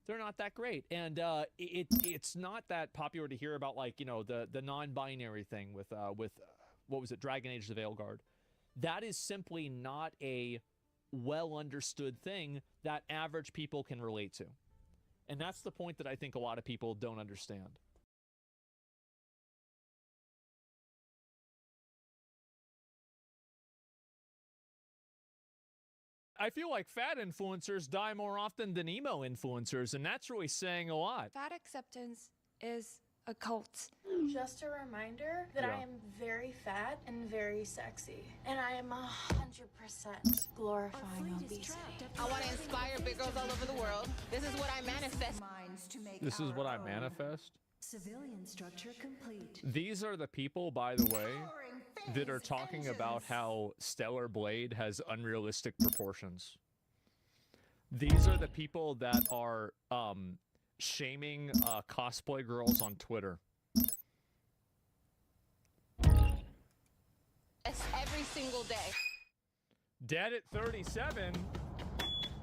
They're not that great, and it's not that popular to hear about, like, you know, the non-binary thing with what was it, Dragon Age: The Veilguard. That is simply not a well understood thing that average people can relate to, and that's the point that I think a lot of people don't understand. I feel like fat influencers die more often than emo influencers, and that's really saying a lot. Fat acceptance is a cult. Just a reminder that I am very fat and very sexy, and I am 100% glorifying obesity. I want to inspire big girls all over the world. This is what I manifest. This is what I manifest. Civilian structure complete. These are the people, by the way, that are talking about how Stellar Blade has unrealistic proportions. These are the people that are shaming cosplay girls on Twitter. Every single day. Dead at 37.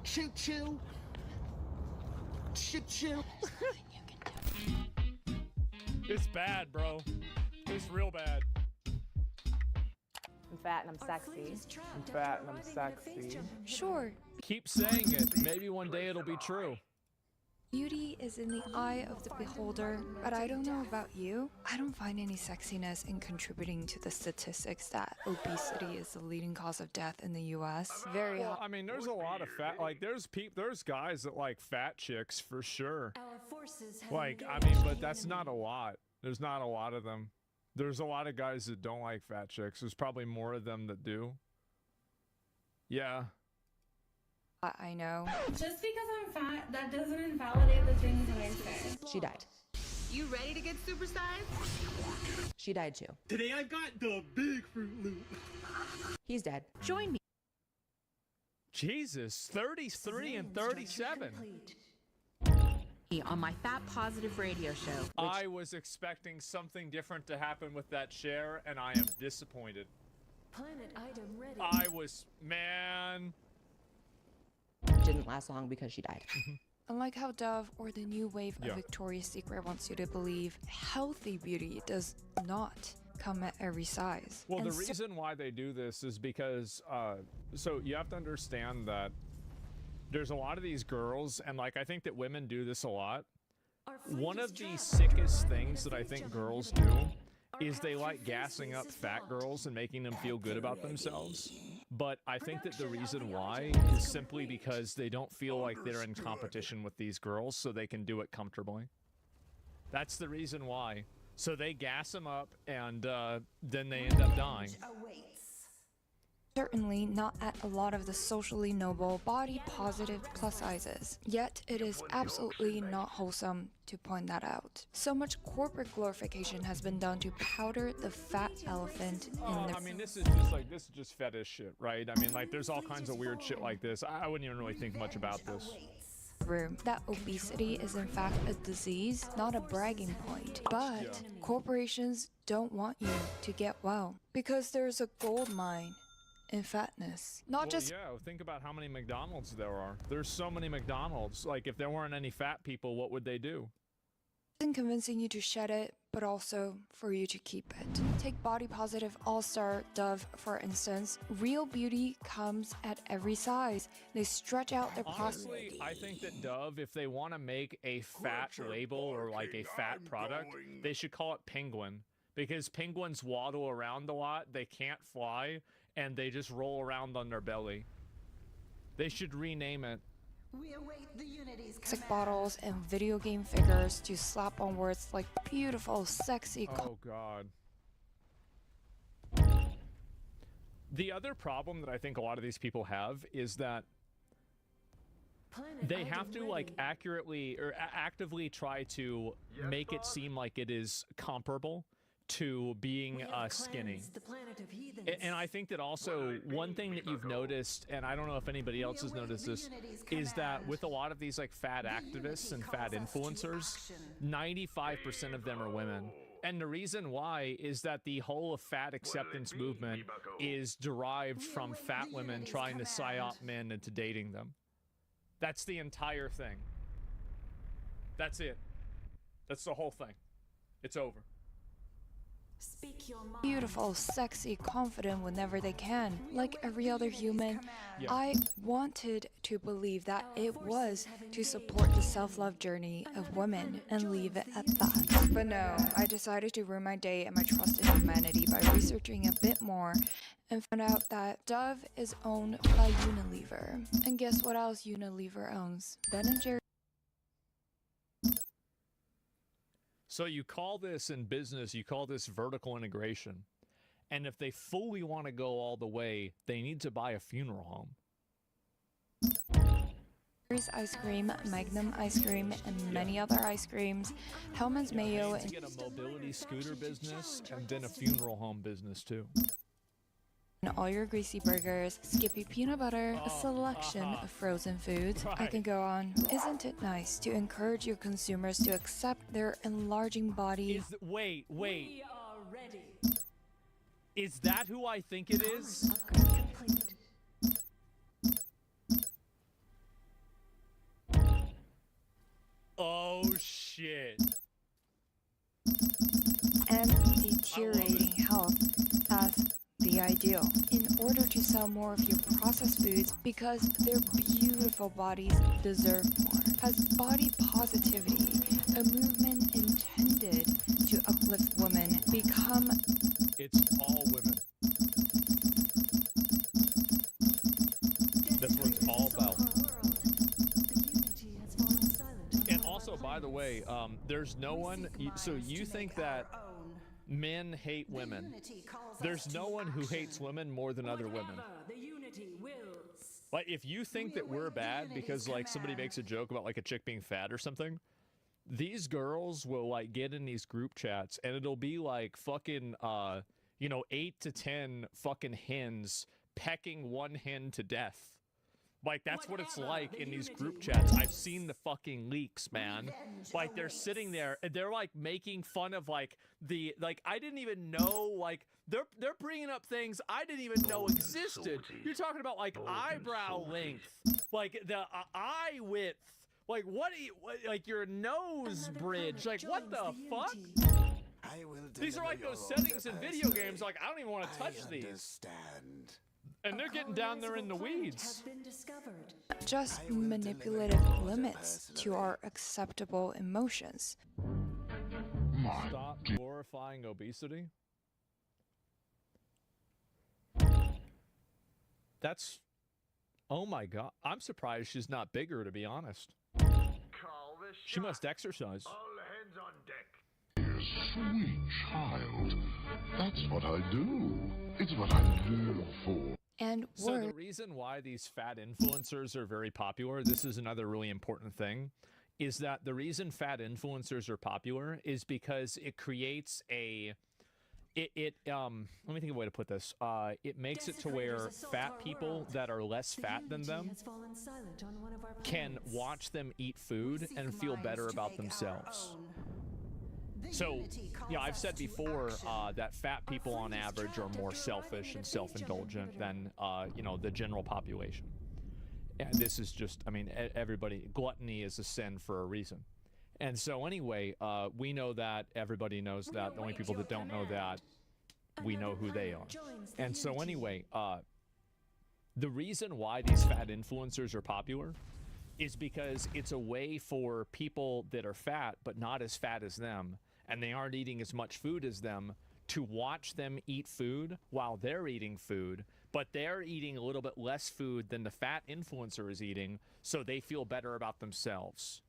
Choo choo. Choo choo. It's bad, bro. It's real bad. I'm fat and I'm sexy. I'm fat and I'm sexy. Sure, Keep saying it. Maybe one day it'll be true. beauty is in the eye of the beholder, but I don't know about you. I don't find any sexiness in contributing to the statistics that obesity is the leading cause of death in the US. Very Well, I mean, there's a lot of fat, like, there's guys that like fat chicks for sure. Our forces have Like, I engaged mean, but the that's enemy. not a lot. There's not a lot of them. There's a lot of guys that don't like fat chicks. There's probably more of them that do. Yeah. I know. Just because I'm fat, that doesn't invalidate the things that I say. She died. You ready to get supersized? She died too. Today I got the big Fruit Loop. He's dead. Join me. Jesus, 33 and 37. Complete. On my fat positive radio show. I was expecting something different to happen with that share, and I am disappointed. Planet item ready. I was, man. Didn't last long because she died. Unlike how Dove or the new wave of Yeah. Victoria's Secret wants you to believe, healthy beauty does not come at every size. Well, And the reason why they do this is because, so you have to understand that there's a lot of these girls, and like I think that women do this a lot. Our fleet One is of the trapped. sickest Target things that I phase think jumping girls inhibitor. do Our is they capture like phase gassing up is fat blocked. girls and making them feel good about themselves. But I think that the Production reason of the why item is is simply complete. because they don't feel like they're in competition with these girls, so they can do it comfortably. That's the reason why. So they gas them up, and then they end up dying. Awaits. certainly not at a lot of the socially noble, body positive plus sizes. Yet it is absolutely not wholesome to point that out. So much corporate glorification has been done to powder the fat elephant in the I mean, this is just fetish shit, right? I mean, like, there's all kinds of weird shit like this. I wouldn't even really think much about this. room. That obesity is in fact a disease, not a bragging point. But corporations don't want you to get well because there's a gold mine in fatness. Not Well, just yeah, think about how many McDonald's there are. There's so many McDonald's. Like, if there weren't any fat people, what would they do? in convincing you to shed it, but also for you to keep it. Take body positive all-star Dove for instance. Real beauty comes at every size. They stretch out their Honestly, I think that Dove, if they want to make a fat label or like a fat product, they should call it Penguin. Because penguins waddle around a lot, they can't fly, and they just roll around on their belly. They should rename it. We await the Unity's plastic bottles and video game figures to slap on words like beautiful, sexy. Oh god. The other problem that I think a lot of these people have is that they have to like accurately or actively try to make it seem like it is comparable to being skinny. And I think that also one thing that you've noticed, and I don't know if anybody else has noticed this, is that with a lot of these like fat activists and fat influencers, 95% of them are women. And the reason why is that the whole fat acceptance movement is derived from fat women trying to psyop men into dating them. That's the entire thing. That's it. That's the whole thing. It's over. Speak your mind. Beautiful, sexy, confident whenever they can, like every other human. Yeah. I wanted to believe that it was to support the self-love journey of women and leave it at that. But no, I decided to ruin my day and my trust in humanity by researching a bit more and found out that Dove is owned by Unilever. And guess what else Unilever owns? Ben & Jerry's. So you call this in business, you call this vertical integration. And if they fully want to go all the way, they need to buy a funeral home. Ice cream, Magnum ice cream, and many other ice creams, Hellman's Mayo, They need to get a mobility scooter business and then a funeral home business too. and all your greasy burgers, Skippy peanut butter, a selection of frozen foods. I can go on. Isn't it nice to encourage your consumers to accept their enlarging bodies? Wait. We are ready. Is that who I think it is? Upgrade complete. Oh shit. And deteriorating health as the ideal. In order to sell more of your processed foods because their beautiful bodies deserve more. Has body positivity, a movement intended to uplift women, become It's all women. That's what it's all about. And also, by the way, there's no one. So you think that men hate women? There's no one who hates women more than other women. The unity wills. Like, if you think that we're bad because like somebody makes a joke about like a chick being fat or something, these girls will like get in these group chats and it'll be like fucking 8 to 10 fucking hens pecking one hen to death. Like, that's what it's like in these group chats. I've seen the fucking leaks, man. Like, they're sitting there and they're like making fun of like I didn't even know, like they're bringing up things I didn't even know existed. You're talking about like eyebrow length, like the eye width, like like your nose bridge, like what the fuck? These are like those settings in video games. Like, I don't even want to touch these. And they're getting down there in the weeds. just manipulative limits to our acceptable emotions. Stop glorifying obesity. That's... Oh my god. I'm surprised she's not bigger, to be honest. She must exercise. All hands on deck. Sweet child. That's what I do. It's what I live for. And so the reason why these fat influencers are very popular, this is another really important thing, is that the reason fat influencers are popular is because it creates a... let me think of a way to put this. It makes it to where fat people that are less fat than them can watch them eat food and feel better about themselves. So, yeah, I've said before that fat people on average are more selfish and self-indulgent than, the general population. And this is just, I mean, everybody, gluttony is a sin for a reason. And so anyway, we know that, everybody knows that, the only people that don't know that, we know who they are. And so anyway, the reason why these fat influencers are popular is because it's a way for people that are fat but not as fat as them, and they aren't eating as much food as them, to watch them eat food while they're eating food, but they're eating a little bit less food than the fat influencer is eating, so they feel better about themselves.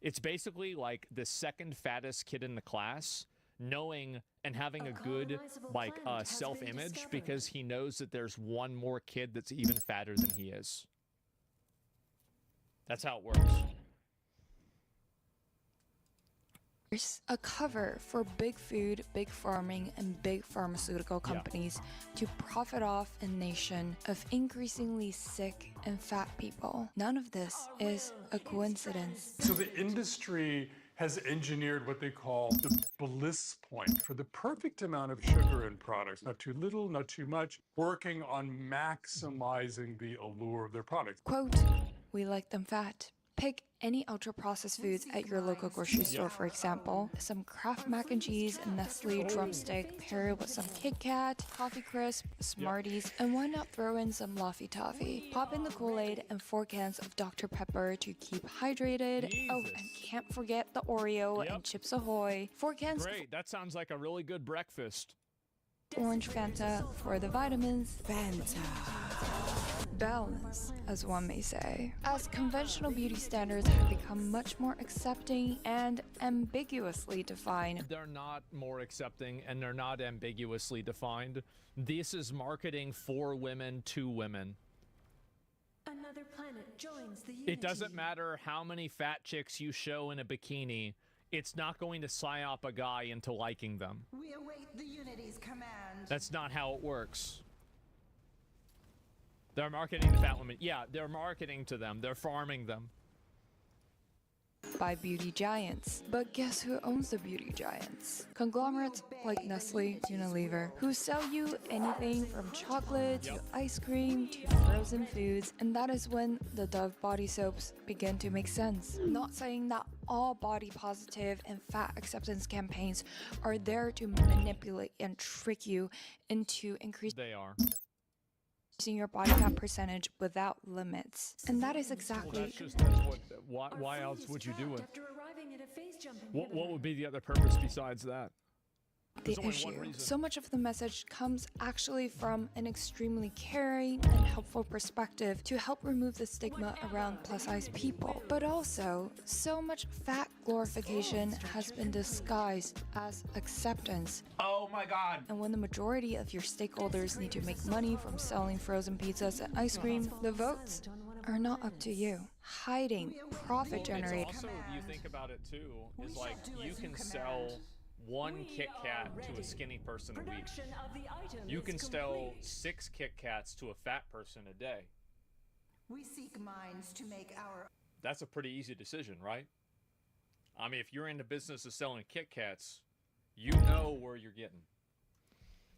It's basically like the second fattest kid in the class knowing and having a good self-image because he knows that there's one more kid that's even fatter than he is. That's how it works. a cover for big food, big farming, and big pharmaceutical companies to profit off a nation of increasingly sick and fat people. None of this is a coincidence. So the industry has engineered what they call the bliss point for the perfect amount of sugar in products. Not too little, not too much, working on maximizing the allure of their products. Quote, "We like them fat." Pick any ultra-processed foods at your local grocery store, for example. Some Kraft mac and cheese, Nestle drumstick, pair it with some Kit Kat, Coffee Crisp, Smarties, and why not throw in some Laffy Taffy? Pop in the Kool-Aid and 4 cans of Dr. Pepper to keep hydrated. Jesus. Oh, and can't forget the Oreo and Chips Ahoy. 4 cans Great, that sounds like a really good breakfast. Orange Fanta for the vitamins. Fanta. Balance, as one may say. As conventional beauty standards have become much more accepting and ambiguously defined. They're not more accepting and they're not ambiguously defined. This is marketing for women to women. Another planet joins the unity. It doesn't matter how many fat chicks you show in a bikini. It's not going to psyop a guy into liking them. We await the Unity's command. That's not how it works. They're marketing to fat women. Yeah, they're marketing to them. They're farming them. By beauty giants. But guess who owns the beauty giants? Conglomerates like Nestle, Unilever, who sell you anything from chocolate to ice cream to frozen foods, and that is when the Dove body soaps begin to make sense. Not saying that all body positive and fat acceptance campaigns are there to manipulate and trick you into increasing your body fat percentage without limits. And that is exactly why else would you do it? After arriving at a phase jumping What would be the other purpose besides that? the issue. So much of the message comes actually from an extremely caring and helpful perspective to help remove the stigma around plus-size people. But also, so much fat glorification has been disguised as acceptance. Oh my god. And when the majority of your stakeholders need to make money from selling frozen pizzas and ice cream, the votes are not up to you. Hiding profit generating. Also, you think about it too, is like you can sell one Kit Kat to a skinny person a week. You can sell 6 Kit Kats to a fat person a day. We seek minds to make our... That's a pretty easy decision, right? I mean, if you're in the business of selling Kit Kats, you know where you're getting.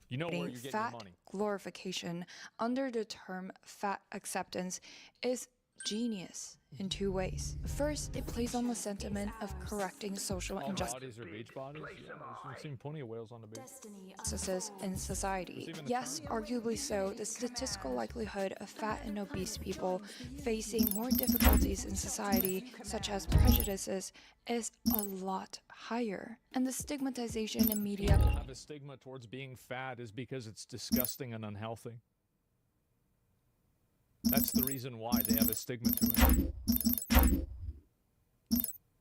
You know where you're getting fat your money. Glorification under the term fat acceptance is genius in 2 ways. First, it plays on the sentiment of correcting social injustices Bodies are beach bodies? Yeah, I've seen plenty of whales on the beach. in society. Yes, arguably so, the statistical likelihood of fat and obese people facing more difficulties in society, such as prejudices, is a lot higher. And the stigmatization in media People have a stigma towards being fat is because it's disgusting and unhealthy. That's the reason why they have a stigma to it.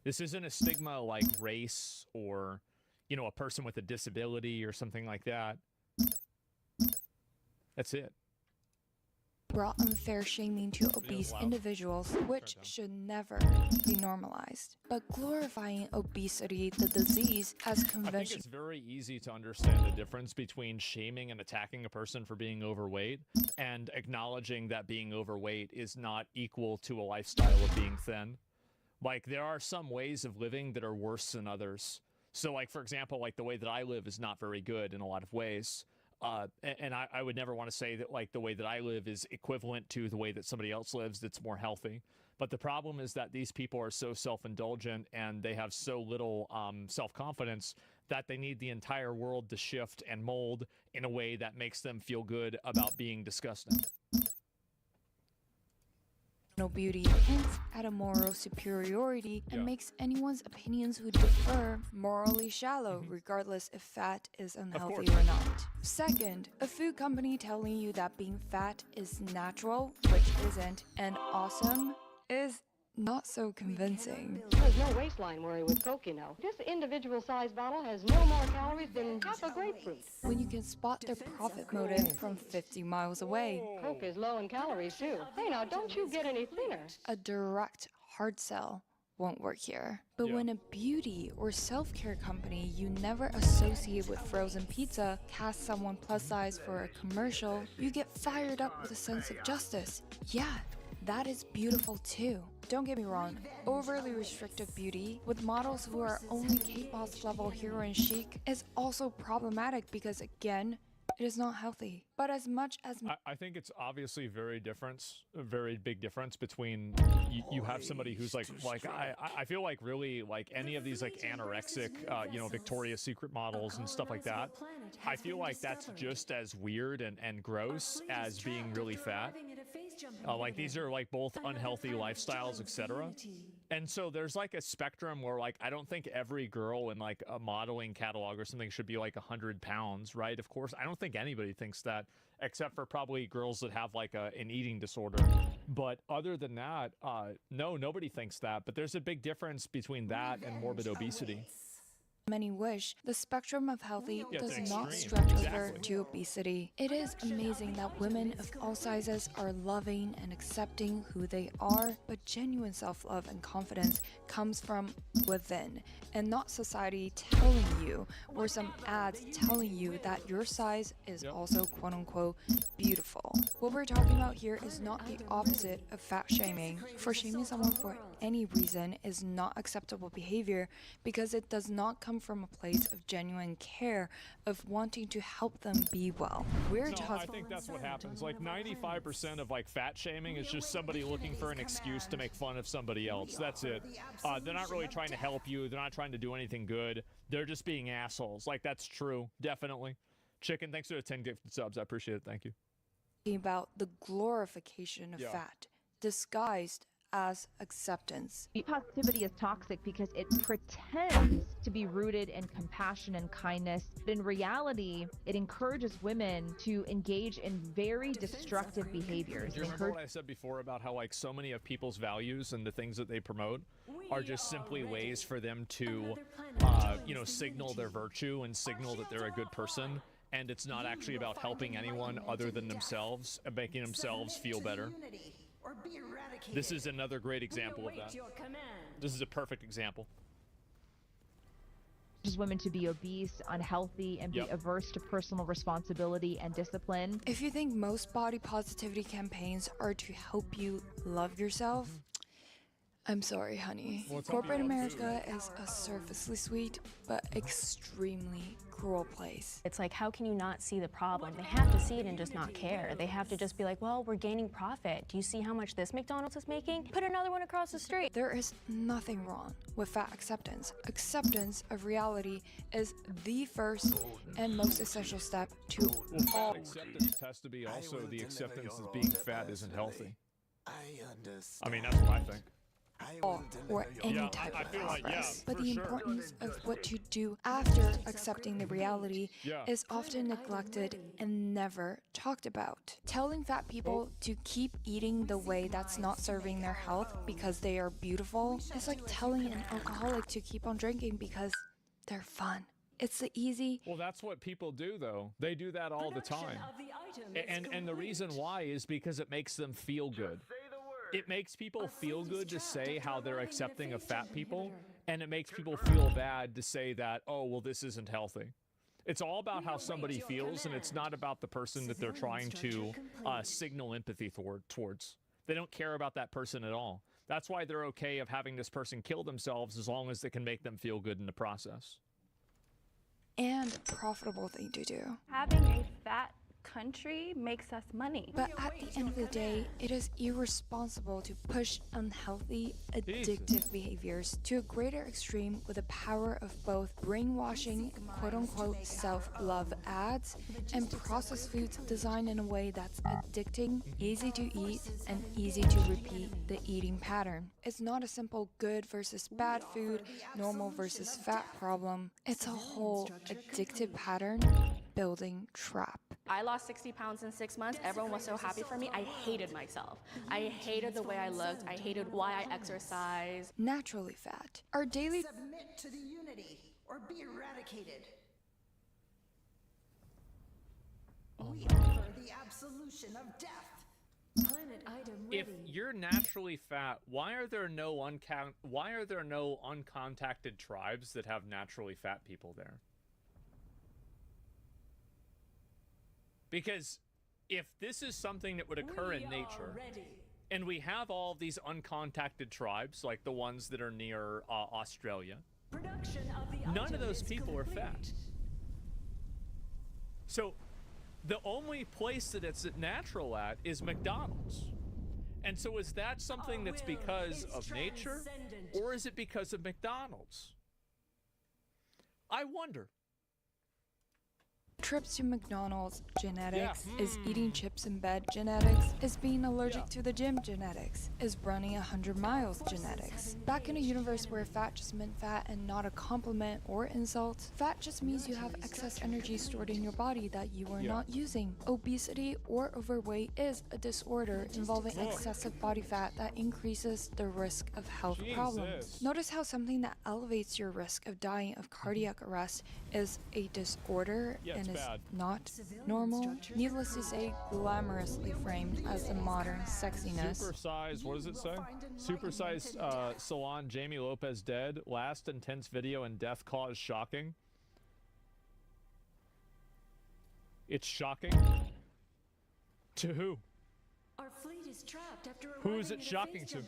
This isn't a stigma like race or, you know, a person with a disability or something like that. That's it. brought unfair shaming to obese individuals, which should never be normalized. But glorifying obesity, the disease, as I think conventional. it's very easy to understand the difference between shaming and attacking a person for being overweight and acknowledging that being overweight is not equal to a lifestyle of being thin. Like, there are some ways of living that are worse than others. So, like, for example, like the way that I live is not very good in a lot of ways. And I would never want to say that, like, the way that I live is equivalent to the way that somebody else lives that's more healthy. But the problem is that these people are so self-indulgent and they have so little self-confidence that they need the entire world to shift and mold in a way that makes them feel good about being disgusting. Beauty hints at a moral superiority and makes anyone's opinions who differ morally shallow, regardless if fat is unhealthy or not. Second, a food company telling you that being fat is natural, which isn't, and awesome is not so convincing. There's no waistline worry with Coke, you know. This individual-sized bottle has no more calories than half a grapefruit. When you can spot their profit motive from 50 miles away. Coke is low in calories, too. Hey, now, don't you get any thinner. A direct hard sell won't work here. But when a beauty or self-care company you never associate with frozen pizza casts someone plus size for a commercial, you get fired up with a sense of justice. Yeah, that is beautiful too. Don't get me wrong, overly restrictive beauty with models who are only K-pop level heroine chic is also problematic because, again, It is not healthy. But as much as I think it's obviously very big difference between you have somebody who's like I feel like really like any of these like anorexic Victoria's Secret models and stuff like that. I feel like that's just as weird and gross as being really fat. Like these are like both unhealthy lifestyles, etc. And so there's like a spectrum where like I don't think every girl in like a modeling catalog or something should be like 100 pounds, right? Of course, I don't think anybody thinks that, except for probably girls that have like an eating disorder. But other than that, no, nobody thinks that. But there's a big difference between that and morbid obesity. Many wish, the spectrum of healthy does not extreme. stretch over to obesity. It is amazing that women of all sizes are loving and accepting who they are, but genuine self-love and confidence comes from within, and not society telling you or some ads telling you that your size is also quote-unquote beautiful. What we're talking about here is not the opposite of fat shaming. For shaming someone for any reason is not acceptable behavior because it does not come from a place of genuine care of wanting to help them be well. I think that's what happens. Like 95% of like fat shaming is just somebody looking for an excuse to make fun of somebody else. That's it. They're not really trying to help you. They're not trying to do anything good. They're just being assholes. Like that's true. Definitely. Chicken, thanks for the 10 gifted subs. I appreciate it. Thank you. About the glorification of fat, disguised as acceptance. Positivity is toxic because it pretends to be rooted in compassion and kindness. But in reality, it encourages women to engage in very destructive behaviors. Do you remember what I said before about how like so many of people's values and the things that they promote are just simply ways for them to, signal their virtue and signal that they're a good person? And it's not actually about helping anyone other than themselves and making themselves feel better. This is another great example of that. This is a perfect example. Just women to be obese, unhealthy, and be averse to personal responsibility and discipline. If you think most body positivity campaigns are to help you love yourself, I'm sorry, honey. Corporate America is a surfacely sweet but extremely cruel place. It's like, how can you not see the problem? They have to see it and just not care. They have to just be like, well, we're gaining profit. Do you see how much this McDonald's is making? Put another one across the street. There is nothing wrong with fat acceptance. Acceptance of reality is the first and most essential step to all. Acceptance has to be also the acceptance that being fat isn't healthy. I mean, that's what I think. Or any type of progress. But the importance of what you do after accepting the reality is often neglected and never talked about. Telling fat people to keep eating the way that's not serving their health because they are beautiful is like telling an alcoholic to keep on drinking because they're fun. It's the easy. Well, that's what people do, though. They do that all the time. And the reason why is because it makes them feel good. It makes people feel good to say how they're accepting of fat people, and it makes people feel bad to say that, oh, well, this isn't healthy. It's all about how somebody feels, and it's not about the person that they're trying to signal empathy towards. They don't care about that person at all. That's why they're okay of having this person kill themselves as long as it can make them feel good in the process. And profitable thing to do. Having a fat country makes us money. But at the end of the day, it is irresponsible to push unhealthy, addictive behaviors to a greater extreme with the power of both brainwashing, quote-unquote self-love ads and processed foods designed in a way that's addicting, easy to eat, and easy to repeat the eating pattern. It's not a simple good versus bad food, normal versus fat problem. It's a whole addictive pattern building trap. I lost 60 pounds in 6 months. Everyone was so happy for me. I hated myself. I hated the way I looked. I hated why I exercised. Naturally fat. Our daily submit to the unity or be eradicated. We offer the absolution of death. Planet item If ready. you're naturally fat, why are there no uncontacted tribes that have naturally fat people there? Because if this is something that would occur in nature, and we have all of these uncontacted tribes, like the ones that are near Australia, none of those people are fat. So The only place that it's natural at is McDonald's. And so is that something that's because of nature, or is it because of McDonald's? I wonder. Trips to McDonald's genetics, is eating chips in bed genetics, is being allergic to the gym genetics, is running 100 miles genetics. Back in a universe where fat just meant fat and not a compliment or insult, fat just means you have excess energy stored in your body that you are not using. Obesity or overweight is a disorder involving excessive body fat that increases the risk of health problems. Notice how something that elevates your risk of dying of cardiac arrest is a disorder and is not normal. Needless to say, glamorously framed as the modern sexiness. Supersized, what does it say? Supersized salon, Jamie Lopez dead. Last intense video and death cause shocking. It's shocking? To who? Our fleet is trapped after who is it shocking to?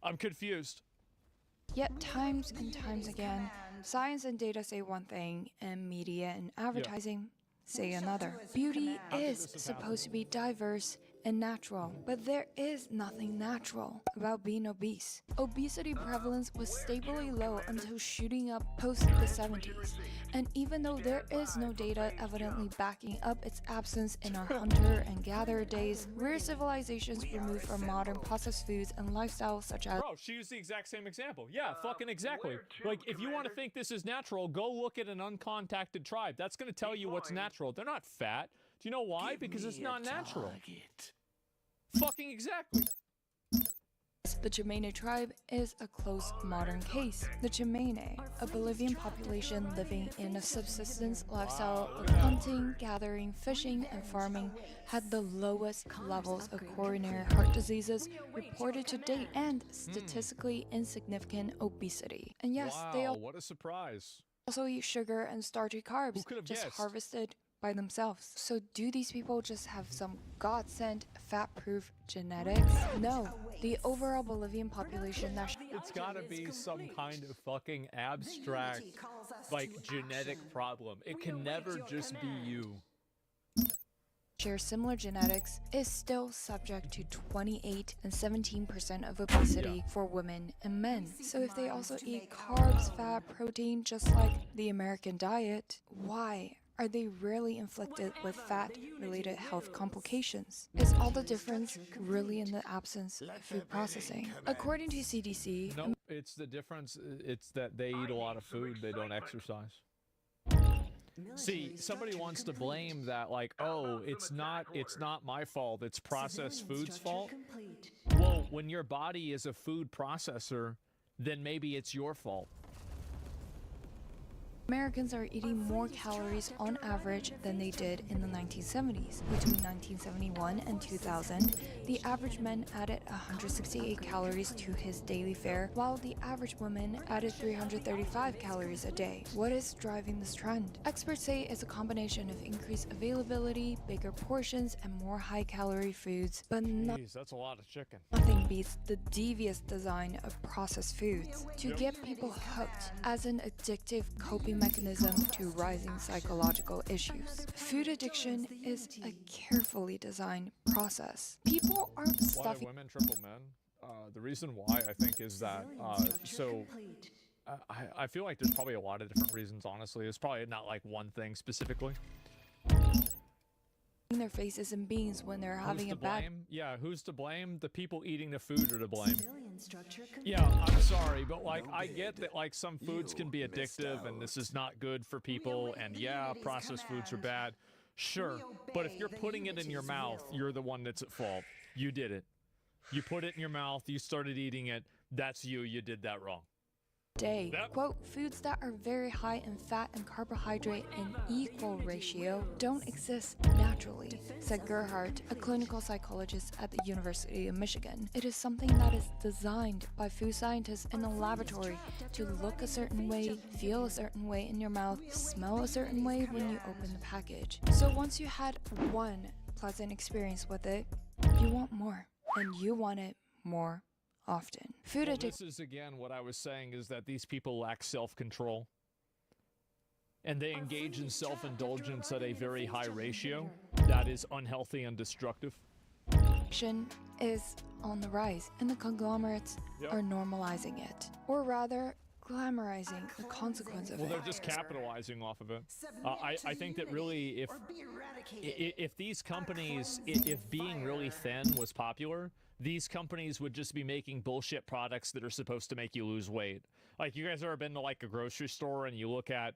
I'm confused. Yet times and times again, science and data say one thing, and media and advertising say another. Beauty is supposed to be diverse and natural, but there is nothing natural about being obese. Obesity prevalence was stably low until shooting up post the 70s, and even though there is no data evidently backing up its absence in our hunter and gatherer days, rare civilizations removed from modern processed foods and lifestyles such as— Bro, she used the exact same example. Yeah, fucking exactly. Like, if you want to think this is natural, go look at an uncontacted tribe. That's going to tell you what's natural. They're not fat. Do you know why? Because it's not natural. Fucking exactly. The Chimene tribe is a close modern case. The Chimene, a Bolivian population living in a subsistence lifestyle of hunting, gathering, fishing, and farming, had the lowest levels of coronary heart diseases reported to date and statistically insignificant obesity. And yes, they what a surprise. also eat sugar and starchy carbs, Who could have just guessed? harvested by themselves. So do these people just have some God-sent fat-proof genetics? No, the overall Bolivian population that It's gotta be some kind of fucking abstract, like, genetic problem. It can never just be you. share similar genetics is still subject to 28 and 17% of obesity for women and men. So if they also eat carbs, fat, protein, just like the American diet, why are they rarely inflicted with fat-related health complications? Is all the difference really in the absence of food processing? According to CDC, No, it's the difference. It's that they eat a lot of food, they don't exercise. See, somebody wants to blame that, like, oh, it's not my fault, it's processed food's fault. Well, when your body is a food processor, then maybe it's your fault. Americans are eating more calories on average than they did in the 1970s. Between 1971 and 2000, the average man added 168 calories to his daily fare, while the average woman added 335 calories a day. What is driving this trend? Experts say it's a combination of increased availability, bigger portions, and more high-calorie foods, but Jeez, that's a lot of chicken. nothing beats the devious design of processed foods to get people hooked as an addictive coping mechanism to rising psychological issues. Food addiction is a carefully designed process. People aren't Why stuffing women triple men? The reason why, I think, is that I feel like there's probably a lot of different reasons, honestly. It's probably not like one thing specifically. their faces in beans when they're having a bad— Yeah, who's to blame? The people eating the food are to blame. Yeah, I'm sorry, but like I get that like some foods can be addictive and this is not good for people, and yeah, processed foods are bad. Sure, but if you're putting it in your mouth, you're the one that's at fault. You did it. You put it in your mouth, you started eating it, that's you, you did that wrong. Day. Quote, foods that are very high in fat and carbohydrate in equal ratio don't exist naturally, said Gerhardt, a clinical psychologist at the University of Michigan. It is something that is designed by food scientists in a laboratory to look a certain way, feel a certain way in your mouth, smell a certain way when you open the package. So once you had one pleasant experience with it, you want more, and you want it more often. Food Well, addiction. this is again what I was saying, is that these people lack self-control. and they engage in self-indulgence at a very high ratio that is unhealthy and destructive. Is on the rise, and the conglomerates are normalizing it, or rather glamorizing the consequence of it. Well, they're just capitalizing off of it. I think that really, if these companies, if being really thin was popular, these companies would just be making bullshit products that are supposed to make you lose weight. Like, you guys ever been to like a grocery store and you look at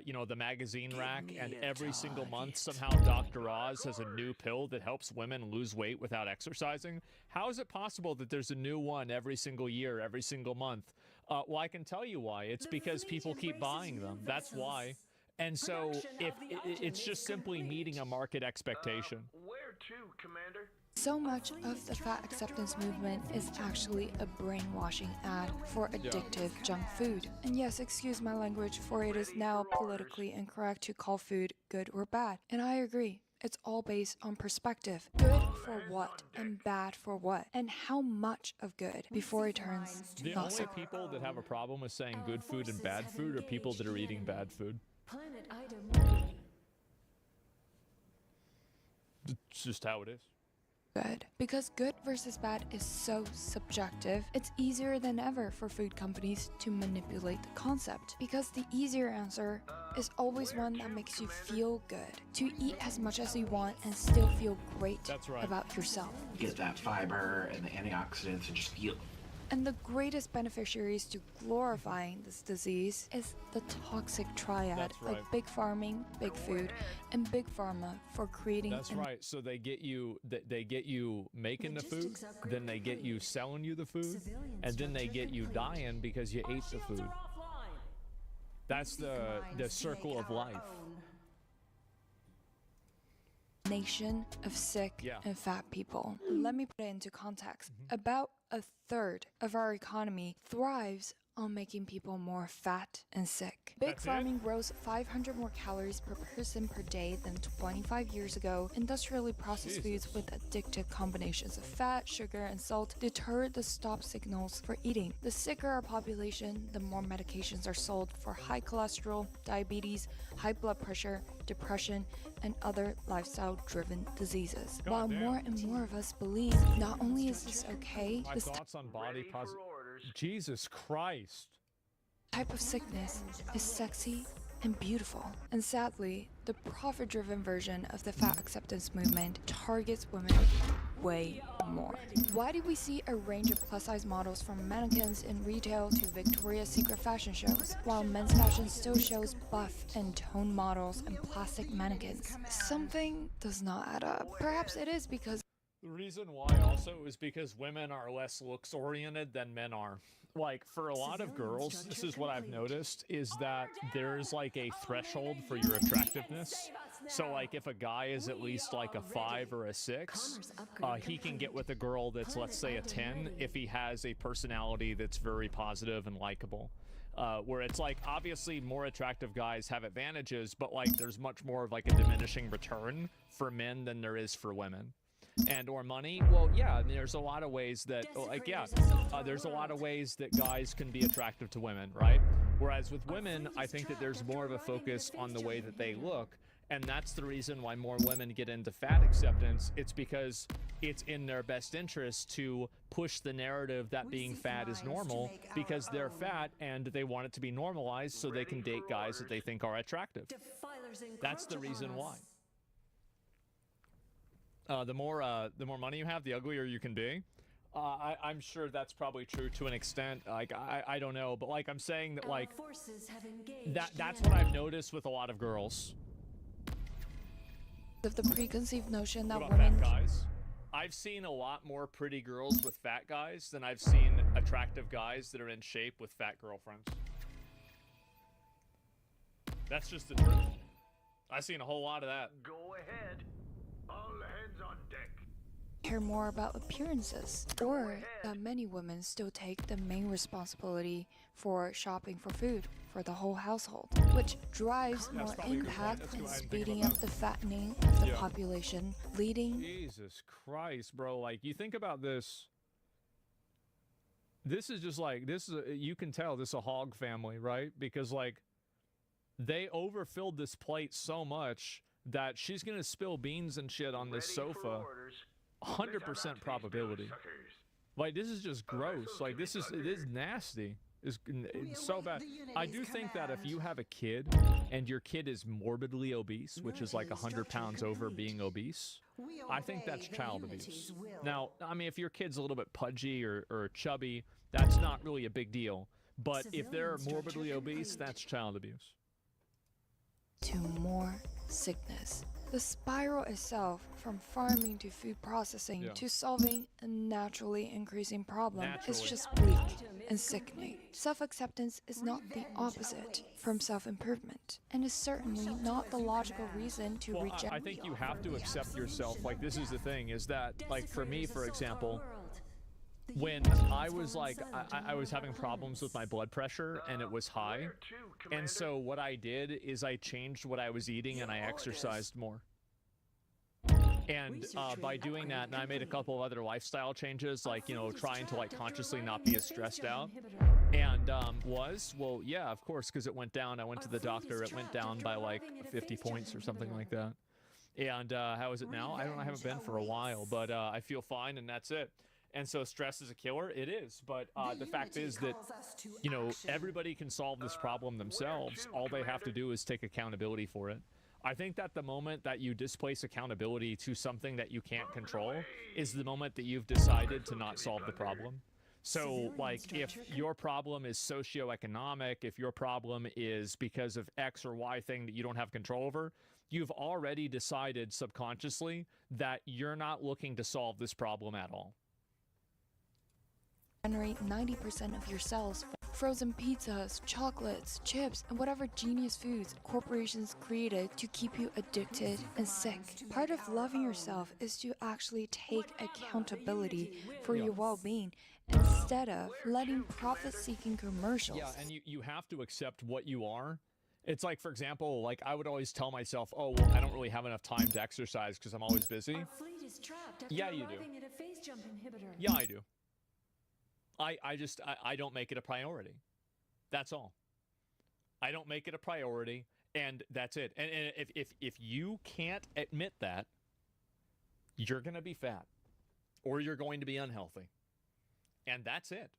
you know, the magazine rack, and every single month somehow Dr. Oz has a new pill that helps women lose weight without exercising? How is it possible that there's a new one every single year, every single month? Well, I can tell you why. It's because people keep buying them. That's why. And so if it's just simply meeting a market expectation. Where to, Commander? So much of the fat acceptance movement is actually a brainwashing ad for addictive junk food. And yes, excuse my language, for it is now politically incorrect to call food good or bad. And I agree. It's all based on perspective. Good for what and bad for what, and how much of good before it turns the not only so. people that have a problem with saying good food and bad food are people that are eating bad food. Planet item. It's just how it is. Good. Because good versus bad is so subjective, it's easier than ever for food companies to manipulate the concept. Because the easier answer is always one that makes you feel good. To eat as much as you want and still feel great about yourself. You get that fiber and the antioxidants and just feel. And the greatest beneficiaries to glorifying this disease is the toxic triad of big farming, big food, and big pharma for creating. That's right. So they get you making the food, then they get you selling you the food, and then they get you dying because you ate the food. That's the circle of life. Nation of sick and fat people. Let me put it into context. About a third of our economy thrives on making people more fat and sick. Big farming grows 500 more calories per person per day than 25 years ago. Industrially processed foods with addictive combinations of fat, sugar, and salt deter the stop signals for eating. The sicker our population, the more medications are sold for high cholesterol, diabetes, high blood pressure, depression, and other lifestyle-driven diseases. While more and more of us believe not only is this okay, My thoughts on body positive. Jesus Christ. Type of sickness is sexy and beautiful. And sadly, the profit-driven version of the fat acceptance movement targets women way more. Why do we see a range of plus-size models from mannequins in retail to Victoria's Secret fashion shows, while men's fashion still shows buff and toned models and plastic mannequins? Something does not add up. Perhaps it is because The reason why also is because women are less looks oriented than men are. Like, for a lot of girls, this is what I've noticed, is that there's like a threshold for your attractiveness. So like if a guy is at least like a 5 or a 6, he can get with a girl that's, let's say, a 10 if he has a personality that's very positive and likable. Where it's like, obviously more attractive guys have advantages, but like there's much more of like a diminishing return for men than there is for women. And or money, well, yeah, there's a lot of ways that, like, yeah, there's a lot of ways that guys can be attractive to women, right? Whereas with women, I think that there's more of a focus on the way that they look, and that's the reason why more women get into fat acceptance. It's because it's in their best interest to push the narrative that being fat is normal, because they're fat and they want it to be normalized so they can date guys that they think are attractive. That's the reason why. The more money you have, the uglier you can be. I'm sure that's probably true to an extent. Like, I don't know, but like I'm saying that, like, that's what I've noticed with a lot of girls. Of the preconceived notion that what about women fat guys? I've seen a lot more pretty girls with fat guys than I've seen attractive guys that are in shape with fat girlfriends. That's just the truth. I've seen a whole lot of that. Go ahead. All hands on deck. care more about appearances, or that many women still take the main responsibility for shopping for food for the whole household, which drives more impact in speeding up the fattening of the population, leading... Jesus Christ, bro. Like, you think about this. This is just like, this is you can tell this is a hog family, right? Because, like, they overfilled this plate so much that she's gonna spill beans and shit on this sofa. 100% probability. Like, this is just gross. Like, it is nasty. It's so bad. I do think that if you have a kid and your kid is morbidly obese, which is like 100 pounds over being obese, I think that's child abuse. Now, I mean, if your kid's a little bit pudgy or chubby, that's not really a big deal. But if they're morbidly obese, that's child abuse. To more sickness. The spiral itself, from farming to food processing to solving a naturally increasing problem, is just bleak and sickening. Self-acceptance is not the opposite from self-improvement, and is certainly not the logical reason to reject. I think you have to accept yourself. Like, this is the thing, is that, like, for me, for example, when I was like, I was having problems with my blood pressure and it was high. And so what I did is I changed what I was eating and I exercised more. And by doing that, and I made a couple of other lifestyle changes, like, you know, trying to like consciously not be as stressed out. And well, yeah, of course, because it went down. I went to the doctor. It went down by like 50 points or something like that. And how is it now? I haven't been for a while, but I feel fine and that's it. And so stress is a killer. It is. But the fact is that, you know, everybody can solve this problem themselves. All they have to do is take accountability for it. I think that the moment that you displace accountability to something that you can't control is the moment that you've decided to not solve the problem. So, like, if your problem is socioeconomic, if your problem is because of X or Y thing that you don't have control over, you've already decided subconsciously that you're not looking to solve this problem at all. Generate 90% of your cells from frozen pizzas, chocolates, chips, and whatever genius foods corporations created to keep you addicted and sick. Part of loving yourself is to actually take accountability for your well-being instead of letting profit-seeking commercials. Yeah, and you have to accept what you are. It's like, for example, like I would always tell myself, oh, well, I don't really have enough time to exercise because I'm always busy. Yeah, you do. Yeah, I do. I don't make it a priority. That's all. I don't make it a priority, and that's it. And if you can't admit that, you're going to be fat, or you're going to be unhealthy, and that's it.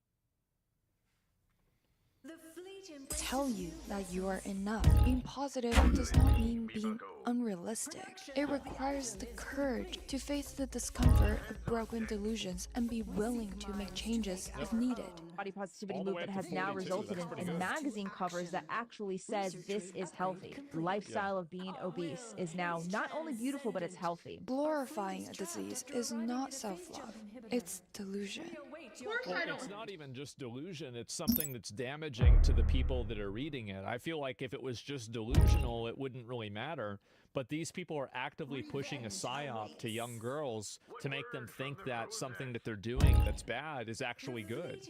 Tell you that you are enough. Being positive does not mean being unrealistic. It requires the courage to face the discomfort of broken delusions and be willing to make changes if needed. Body positivity movement has now resulted in magazine covers that actually says this is healthy. The lifestyle of being obese is now not only beautiful, but it's healthy. Glorifying a disease is not self-love. It's delusion. Well, it's not even just delusion. It's something that's damaging to the people that are reading it. I feel like if it was just delusional, it wouldn't really matter. But these people are actively pushing a psyop to young girls to make them think that something that they're doing that's bad is actually good.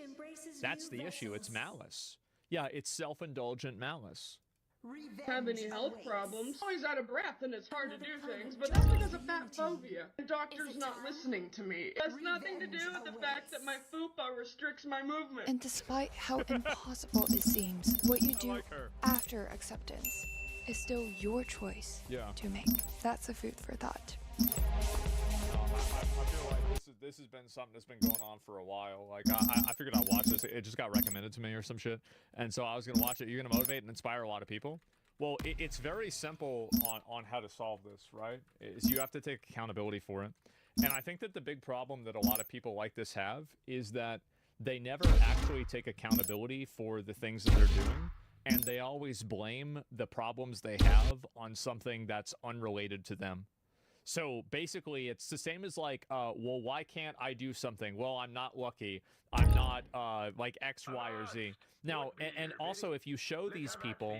That's the issue. It's malice. Yeah, it's self-indulgent malice. Have any health problems? Always out of breath and it's hard to do things, but that's because of fat phobia. The doctor's not listening to me. It has nothing to do with the fact that my fupa restricts my movement. And despite how impossible it seems, what you do after acceptance is still your choice to make. That's a food for thought. I feel like this has been something that's been going on for a while. Like, I figured I'd watch this. It just got recommended to me or some shit. And so I was going to watch it. You're going to motivate and inspire a lot of people. Well, it's very simple on how to solve this, right? Is you have to take accountability for it. And I think that the big problem that a lot of people like this have is that they never actually take accountability for the things that they're doing. And they always blame the problems they have on something that's unrelated to them. So basically, it's the same as like, well, why can't I do something? Well, I'm not lucky. I'm not like X, Y, or Z. Now, and also, if you show these people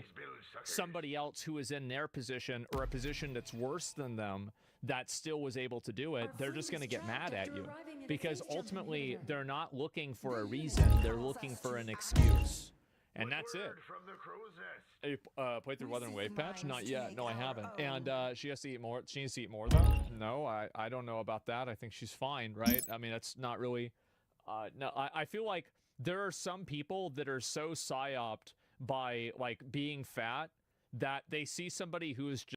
somebody else who is in their position or a position that's worse than them that still was able to do it, they're just going to get mad at you. Because ultimately, they're not looking for a reason. They're looking for an excuse. And that's it. Hey, played through Weather and Wave Patch? Not yet. No, I haven't. And she has to eat more. She needs to eat more, though? No, I don't know about that. I think she's fine, right? I mean, that's not really... no, I feel like there are some people that are so psyoped by, like, being fat that they see somebody who is just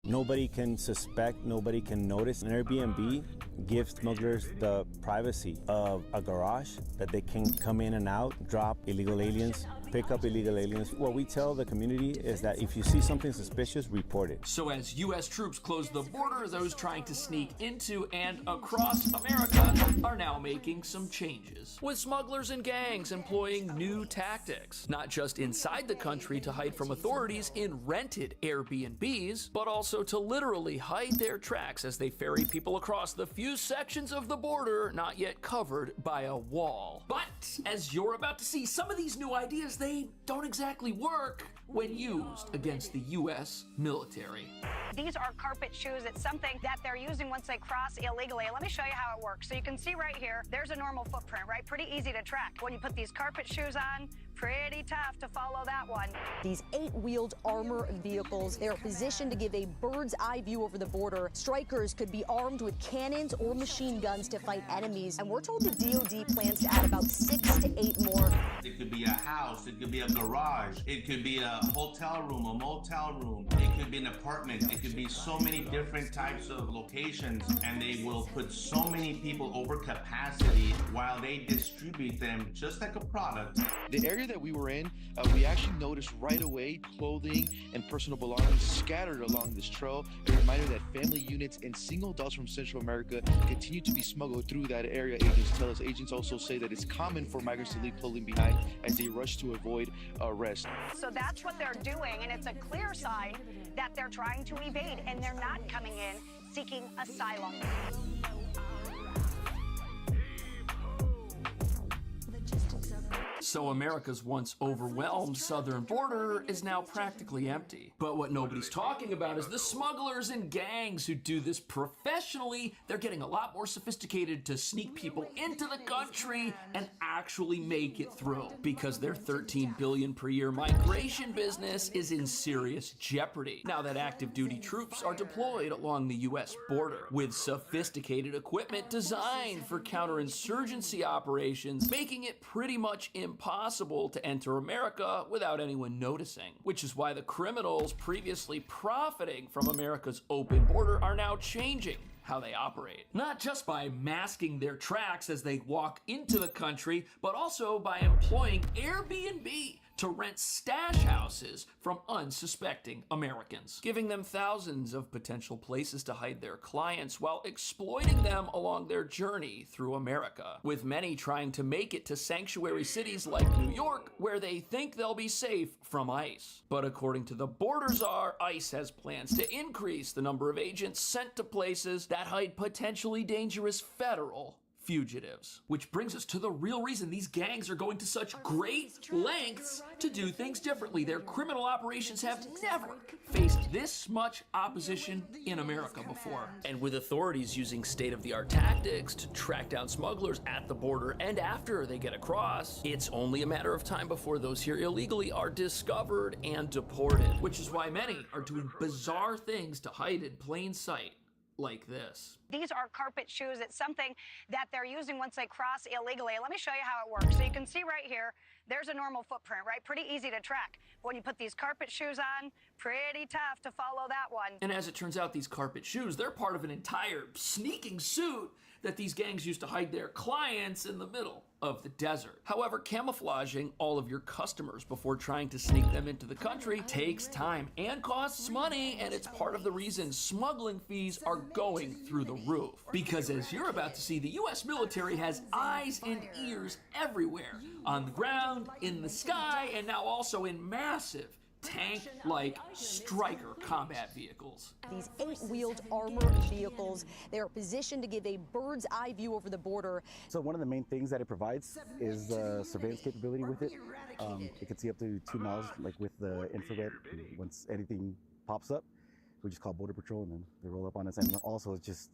nobody can suspect, nobody can notice. An Airbnb gives smugglers the privacy of a garage that they can come in and out, drop illegal aliens, pick up illegal aliens. What we tell the community is that if you see something suspicious, report it. So as U.S. troops close the border, those trying to sneak into and across America are now making some changes, with smugglers and gangs employing new tactics, not just inside the country to hide from authorities in rented Airbnbs, but also to literally hide their tracks as they ferry people across the few sections of the border not yet covered by a wall. But as you're about to see, some of these new ideas, they don't exactly work when used against the U.S. military. These are carpet shoes. It's something that they're using once they cross illegally. Let me show you how it works. So you can see right here, there's a normal footprint, right? Pretty easy to track. When you put these carpet shoes on, pretty tough to follow that one. These 8-wheeled armor vehicles, they are positioned to give a bird's eye view over the border. Strikers could be armed with cannons or machine guns to fight enemies. And we're told the DoD plans to add about 6 to 8 more. It could be a house, it could be a garage, it could be a hotel room, a motel room, it could be an apartment, it could be so many different types of locations, and they will put so many people over capacity while they distribute them just like a product. The area that we were in, we actually noticed right away clothing and personal belongings scattered along this trail. A reminder that family units and single adults from Central America continue to be smuggled through that area. Agents tell us. Agents also say that it's common for migrants to leave clothing behind as they rush to avoid arrest. So that's what they're doing, and it's a clear sign that they're trying to evade, and they're not coming in seeking asylum. So America's once overwhelmed southern border is now practically empty. But what nobody's talking about is the smugglers and gangs who do this professionally. They're getting a lot more sophisticated to sneak people into the country and actually make it through, because their $13 billion per year migration business is in serious jeopardy now that active duty troops are deployed along the U.S. border with sophisticated equipment designed for counterinsurgency operations, making it pretty much impossible to enter America without anyone noticing, which is why the criminals previously profiting from America's open border are now changing how they operate. Not just by masking their tracks as they walk into the country, but also by employing Airbnb to rent stash houses from unsuspecting Americans, giving them thousands of potential places to hide their clients while exploiting them along their journey through America, with many trying to make it to sanctuary cities like New York, where they think they'll be safe from ICE. But according to the border czar, ICE has plans to increase the number of agents sent to places that hide potentially dangerous federal fugitives. Which brings us to the real reason these gangs are going to such great lengths to do things differently. Their criminal operations have never faced this much opposition in America before. And with authorities using state-of-the-art tactics to track down smugglers at the border and after they get across, it's only a matter of time before those here illegally are discovered and deported, which is why many are doing bizarre things to hide in plain sight, like this. These are carpet shoes. It's something that they're using once they cross illegally. Let me show you how it works. So you can see right here, there's a normal footprint, right? Pretty easy to track. When you put these carpet shoes on, pretty tough to follow that one. And as it turns out, these carpet shoes, they're part of an entire sneaking suit that these gangs use to hide their clients in the middle of the desert. However, camouflaging all of your customers before trying to sneak them into the country takes time and costs money, and it's part of the reason smuggling fees are going through the roof. Because as you're about to see, the US military has eyes and ears everywhere, on the ground, in the sky, and now also in massive tank-like Stryker combat vehicles. These 8-wheeled armor vehicles, they are positioned to give a bird's eye view over the border. So one of the main things that it provides is surveillance capability with it. It can see up to 2 miles, like with the infrared. Once anything pops up, we just call Border Patrol and then they roll up on us. And also it's just,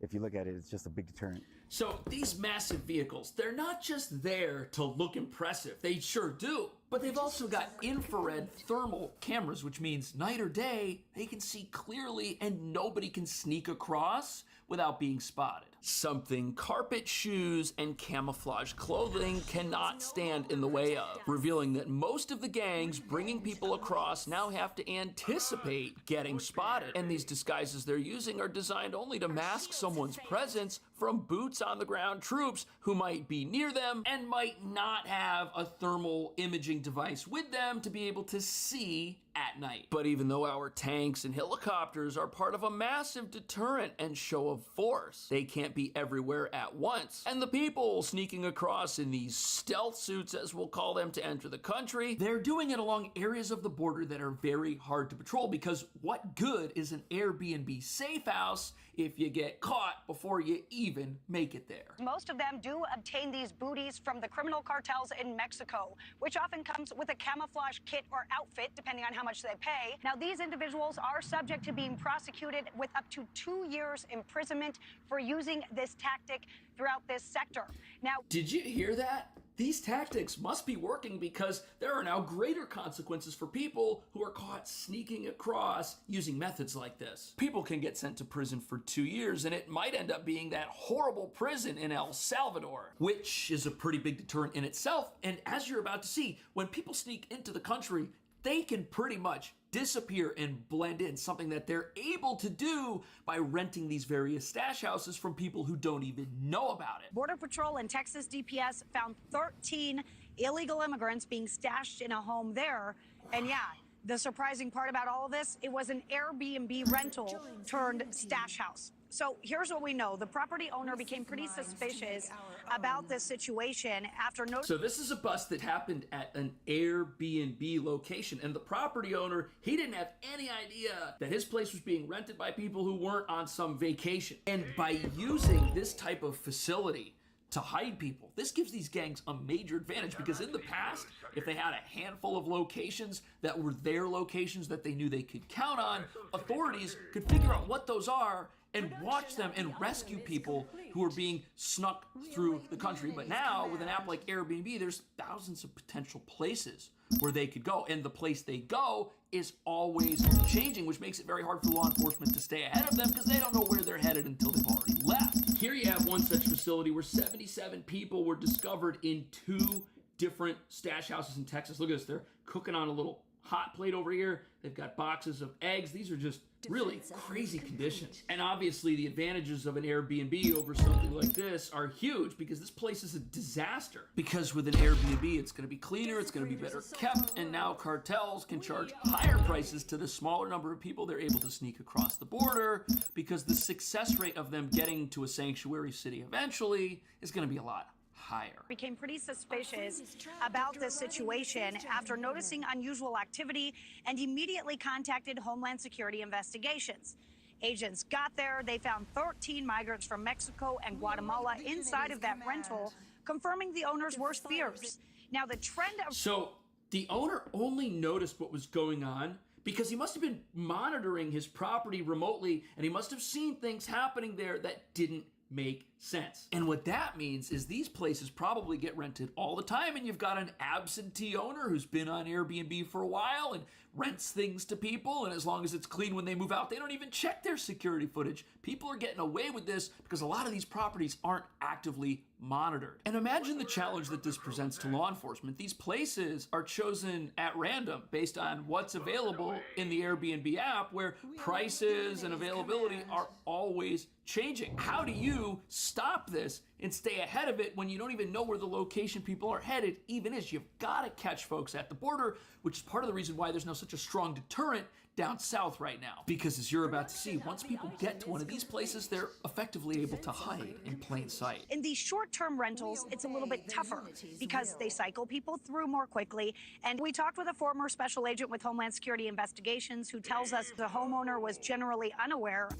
if you look at it, it's just a big deterrent. So these massive vehicles, they're not just there to look impressive. They sure do. But they've also got infrared thermal cameras, which means night or day, they can see clearly and nobody can sneak across without being spotted. Something carpet shoes and camouflage clothing cannot stand in the way of, revealing that most of the gangs bringing people across now have to anticipate getting spotted. And these disguises they're using are designed only to mask someone's presence from boots on the ground troops who might be near them and might not have a thermal imaging device with them to be able to see at night. But even though our tanks and helicopters are part of a massive deterrent and show of force, they can't be everywhere at once. And the people sneaking across in these stealth suits, as we'll call them, to enter the country, they're doing it along areas of the border that are very hard to patrol, because what good is an Airbnb safe house if you get caught before you even make it there? Most of them do obtain these booties from the criminal cartels in Mexico, which often comes with a camouflage kit or outfit, depending on how much they pay. Now, these individuals are subject to being prosecuted with up to 2 years imprisonment for using this tactic throughout this sector. Now, did you hear that? These tactics must be working, because there are now greater consequences for people who are caught sneaking across using methods like this. People can get sent to prison for 2 years, and it might end up being that horrible prison in El Salvador, which is a pretty big deterrent in itself. And as you're about to see, when people sneak into the country, they can pretty much disappear and blend in, something that they're able to do by renting these various stash houses from people who don't even know about it. Border Patrol and Texas DPS found 13 illegal immigrants being stashed in a home there. And yeah, the surprising part about all of this, it was an Airbnb rental turned stash house. So here's what we know. The property owner became pretty suspicious about this situation after So this is a bust that happened at an Airbnb location, and the property owner, he didn't have any idea that his place was being rented by people who weren't on some vacation. And by using this type of facility to hide people, this gives these gangs a major advantage, because in the past, if they had a handful of locations that were their locations that they knew they could count on, authorities could figure out what those are and watch them and rescue people who are being snuck through the country. But now, with an app like Airbnb, there's thousands of potential places where they could go, and the place they go is always changing, which makes it very hard for law enforcement to stay ahead of them, because they don't know where they're headed until they've already left. Here you have one such facility where 77 people were discovered in 2 different stash houses in Texas. Look at this, they're cooking on a little hot plate over here. They've got boxes of eggs. These are just really crazy conditions. And obviously the advantages of an Airbnb over something like this are huge, because this place is a disaster. Because with an Airbnb, it's going to be cleaner, it's going to be better kept, and now cartels can charge higher prices to the smaller number of people they're able to sneak across the border, because the success rate of them getting to a sanctuary city eventually is going to be a lot higher. Became pretty suspicious about this situation after noticing unusual activity and immediately contacted Homeland Security Investigations. Agents got there, they found 13 migrants from Mexico and Guatemala inside of that rental, confirming the owner's worst fears. Now the trend of... So the owner only noticed what was going on because he must have been monitoring his property remotely, and he must have seen things happening there that didn't make sense. And what that means is these places probably get rented all the time, and you've got an absentee owner who's been on Airbnb for a while and rents things to people, and as long as it's clean when they move out, they don't even check their security footage. People are getting away with this because a lot of these properties aren't actively monitored. And imagine the challenge that this presents to law enforcement. These places are chosen at random based on what's available in the Airbnb app, where prices and availability are always changing. How do you stop this and stay ahead of it when you don't even know where the location people are headed even is? You've got to catch folks at the border, which is part of the reason why there's no such a strong deterrent down south right now. Because as you're about to see, once people get to one of these places, they're effectively able to hide in plain sight. In these short-term rentals, it's a little bit tougher because they cycle people through more quickly. And we talked with a former special agent with Homeland Security Investigations who tells us the homeowner was generally unaware.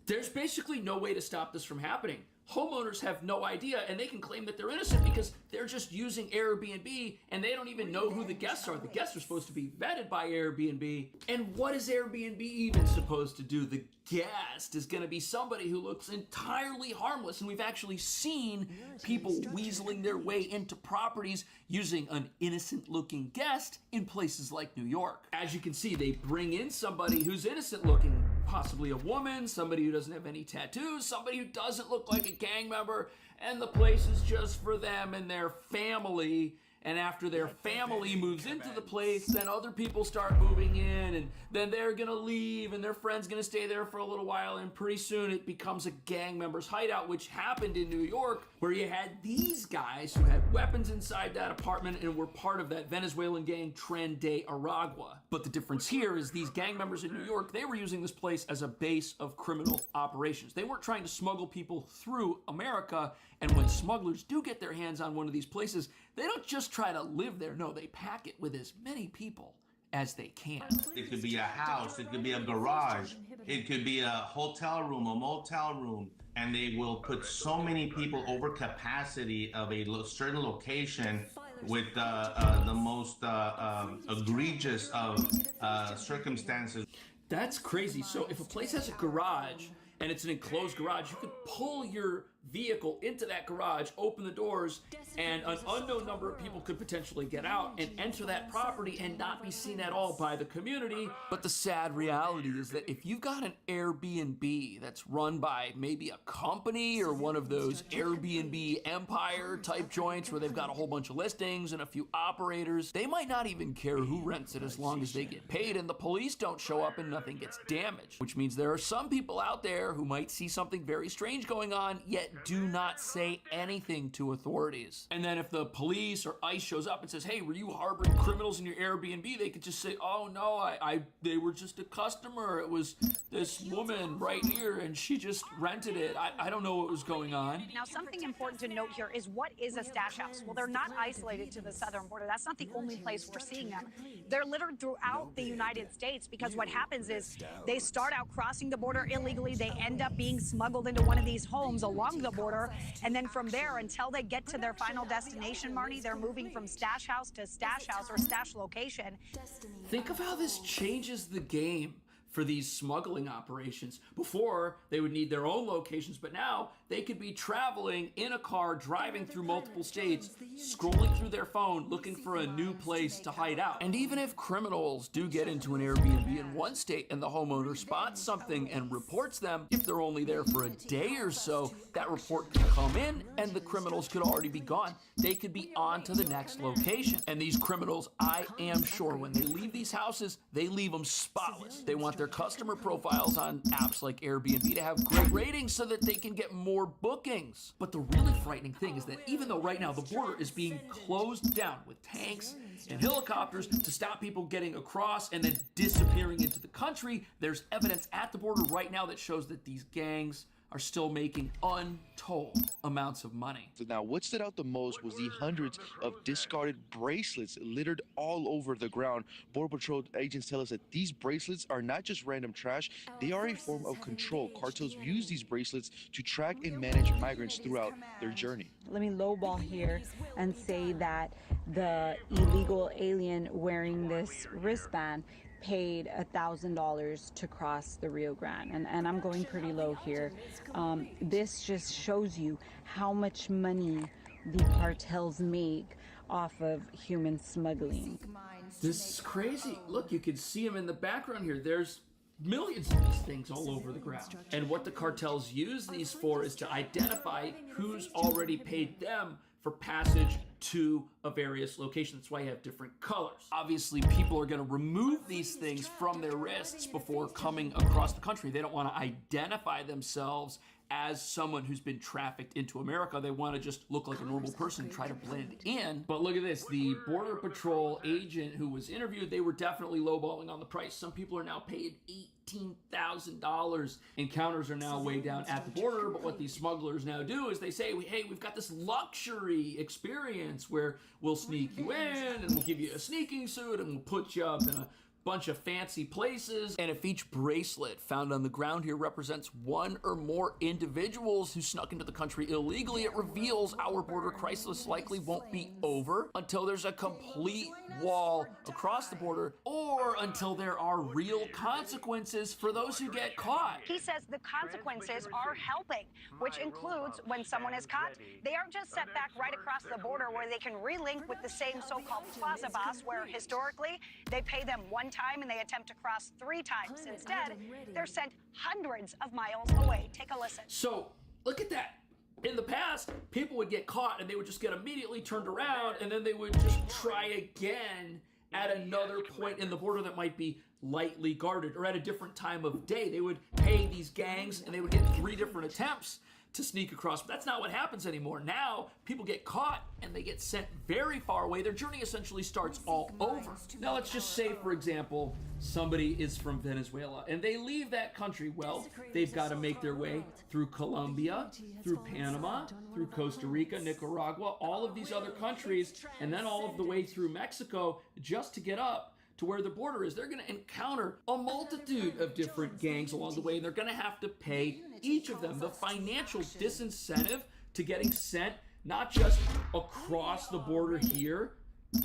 There's basically no way to stop this from happening. Homeowners have no idea, and they can claim that they're innocent because they're just using Airbnb and they don't even know who the guests are. The guests are supposed to be vetted by Airbnb. And what is Airbnb even supposed to do? The guest is going to be somebody who looks entirely harmless, and we've actually seen people weaseling their way into properties using an innocent-looking guest in places like New York. As you can see, they bring in somebody who's innocent-looking, possibly a woman, somebody who doesn't have any tattoos, somebody who doesn't look like a gang member, and the place is just for them and their family. And after their family moves into the place, then other people start moving in, and then they're gonna leave, and their friend's gonna stay there for a little while, and pretty soon it becomes a gang member's hideout, which happened in New York, where you had these guys who had weapons inside that apartment and were part of that Venezuelan gang Tren de Aragua. But the difference here is these gang members in New York, they were using this place as a base of criminal operations. They weren't trying to smuggle people through America, and when smugglers do get their hands on one of these places, they don't just try to live there. No, they pack it with as many people as they can. It could be a house, it could be a garage, it could be a hotel room, a motel room, and they will put so many people over capacity of a certain location with the most egregious of circumstances. That's crazy. So if a place has a garage and it's an enclosed garage, you could pull your vehicle into that garage, open the doors, and an unknown number of people could potentially get out and enter that property and not be seen at all by the community. But the sad reality is that if you've got an Airbnb that's run by maybe a company or one of those Airbnb empire type joints where they've got a whole bunch of listings and a few operators, they might not even care who rents it as long as they get paid and the police don't show up and nothing gets damaged. Which means there are some people out there who might see something very strange going on, yet do not say anything to authorities. And then if the police or ICE shows up and says, hey, were you harboring criminals in your Airbnb? They could just say, oh no, they were just a customer. It was this woman right here and she just rented it. I don't know what was going on. Now, something important to note here is what is a stash house? Well, they're not isolated to the southern border. That's not the only place we're seeing them. They're littered throughout the United States because what happens is they start out crossing the border illegally. They end up being smuggled into one of these homes along the border, and then from there, until they get to their final destination, Marnie, they're moving from stash house to stash house or stash location. Think of how this changes the game for these smuggling operations. Before, they would need their own locations, but now they could be traveling in a car, driving through multiple states, scrolling through their phone, looking for a new place to hide out. And even if criminals do get into an Airbnb in one state and the homeowner spots something and reports them, if they're only there for a day or so, that report could come in and the criminals could already be gone. They could be on to the next location. And these criminals, I am sure, when they leave these houses, they leave them spotless. They want their customer profiles on apps like Airbnb to have great ratings so that they can get more bookings. But the really frightening thing is that even though right now the border is being closed down with tanks and helicopters to stop people getting across and then disappearing into the country, there's evidence at the border right now that shows that these gangs are still making untold amounts of money. So now, what stood out the most was the hundreds of discarded bracelets littered all over the ground. Border Patrol agents tell us that these bracelets are not just random trash, they are a form of control. Cartels use these bracelets to track and manage migrants throughout their journey. Let me lowball here and say that the illegal alien wearing this wristband paid $1,000 to cross the Rio Grande, and I'm going pretty low here. This just shows you how much money the cartels make off of human smuggling. This is crazy. Look, you can see them in the background here. There's millions of these things all over the ground. And what the cartels use these for is to identify who's already paid them for passage to a various location. That's why you have different colors. Obviously, people are going to remove these things from their wrists before coming across the country. They don't want to identify themselves as someone who's been trafficked into America. They want to just look like a normal person and try to blend in. But look at this. The Border Patrol agent who was interviewed, they were definitely lowballing on the price. Some people are now paid $18,000. Encounters are now way down at the border, but what these smugglers now do is they say, hey, we've got this luxury experience where we'll sneak you in and we'll give you a sneaking suit and we'll put you up in a bunch of fancy places. And if each bracelet found on the ground here represents one or more individuals who snuck into the country illegally, it reveals our border crisis likely won't be over until there's a complete wall across the border, or until there are real consequences for those who get caught. He says the consequences are helping, which includes when someone is caught, they aren't just set back right across the border where they can relink with the same so-called plaza boss, where historically they pay them one time and they attempt to cross 3 times. Instead, they're sent hundreds of miles away. Take a listen. So, look at that. In the past, people would get caught and they would just get immediately turned around, and then they would just try again at another point in the border that might be lightly guarded or at a different time of day. They would pay these gangs and they would get 3 different attempts to sneak across. But that's not what happens anymore. Now, people get caught and they get sent very far away. Their journey essentially starts all over. Now, let's just say, for example, somebody is from Venezuela and they leave that country. Well, they've got to make their way through Colombia, through Panama, through Costa Rica, Nicaragua, all of these other countries, and then all of the way through Mexico just to get up to where the border is. They're going to encounter a multitude of different gangs along the way, and they're going to have to pay each of them. The financial disincentive to getting sent, not just across the border here,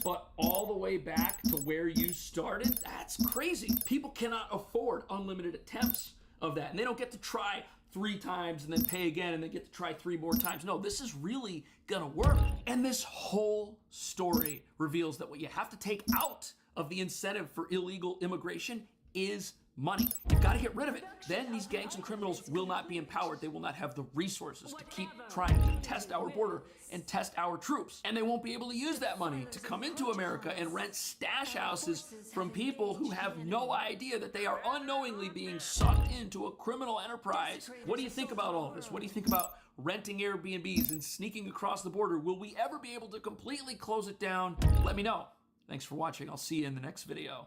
but all the way back to where you started, that's crazy. People cannot afford unlimited attempts of that, and they don't get to try 3 times and then pay again and then get to try 3 more times. No, this is really gonna work. And this whole story reveals that what you have to take out of the incentive for illegal immigration is money. You've got to get rid of it. Then these gangs and criminals will not be empowered. They will not have the resources to keep trying to test our border and test our troops. And they won't be able to use that money to come into America and rent stash houses from people who have no idea that they are unknowingly being sucked into a criminal enterprise. What do you think about all this? What do you think about renting Airbnbs and sneaking across the border? Will we ever be able to completely close it down? Let me know. Thanks for watching. I'll see you in the next video.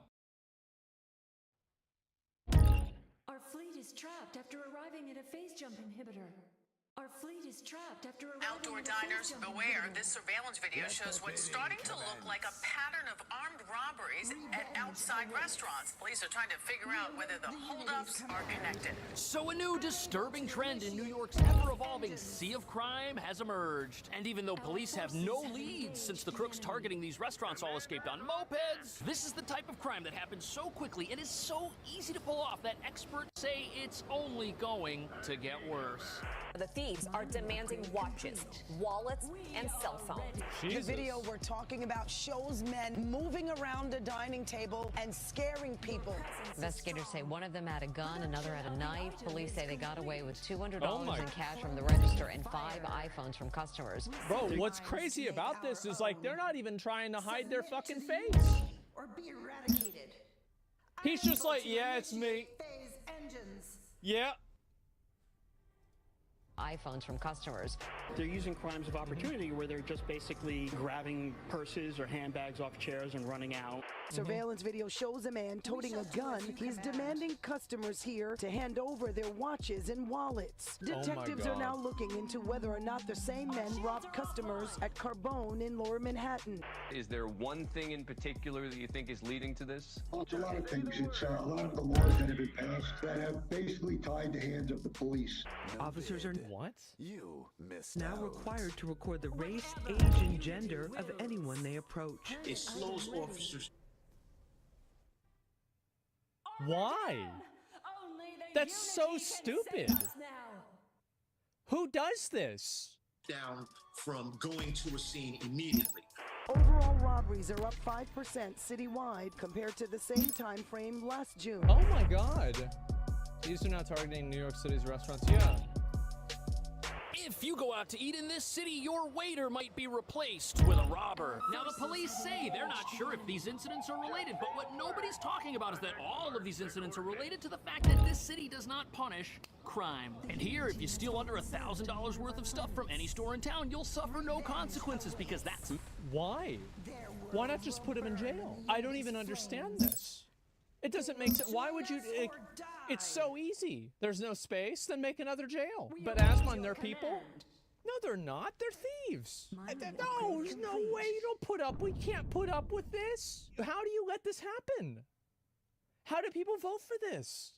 Our fleet is trapped after arriving at a phase jump inhibitor. Our fleet is trapped after arriving Outdoor at a phase diners, jump beware. inhibitor. This surveillance video shows what's starting to look like a pattern of armed robberies at outside restaurants. Police are trying to figure out whether the holdups are connected. So a new disturbing trend in New York's ever-evolving sea of crime has emerged. And even though police have no leads since the crooks targeting these restaurants all escaped on mopeds, this is the type of crime that happens so quickly and is so easy to pull off that experts say it's only going to get worse. The thieves are demanding watches, wallets, and cell phones. The video we're talking about shows men moving around a dining table and scaring people. Investigators say one of them had a gun, another had a knife. Police say they got away with $200 in cash from the register and 5 iPhones from customers. Bro, what's crazy about this is like they're not even trying to hide their fucking face. Or be eradicated. He's just like, yeah, it's me. Phase engines. Yeah. iPhones from customers. They're using crimes of opportunity where they're just basically grabbing purses or handbags off chairs and running out. Surveillance video shows a man toting a gun. He's demanding customers here to hand over their watches and wallets. Detectives are now looking into whether or not the same men robbed customers at Carbone in Lower Manhattan. Is there one thing in particular that you think is leading to this? Well, it's a lot of things. It's a lot of the laws that have been passed that have basically tied the hands of the police. Officers are what? You missed now required to record the race, age, and gender of anyone they approach. It slows officers. Why? That's so stupid. Who does this? Down from going to a scene immediately. Overall robberies are up 5% citywide compared to the same time frame last June. Oh my God. These are not targeting New York City's restaurants. Yeah. If you go out to eat in this city, your waiter might be replaced with a robber. Now, the police say they're not sure if these incidents are related, but what nobody's talking about is that all of these incidents are related to the fact that this city does not punish crime. And here, if you steal under $1,000 worth of stuff from any store in town, you'll suffer no consequences because that's... Why? Why not just put him in jail? I don't even understand this. It doesn't make sense. Why would you... It's so easy. There's no space, then make another jail. But Asmon, they're people? No, they're not. They're thieves. No, there's no way. You don't put up. We can't put up with this. How do you let this happen? How do people vote for this?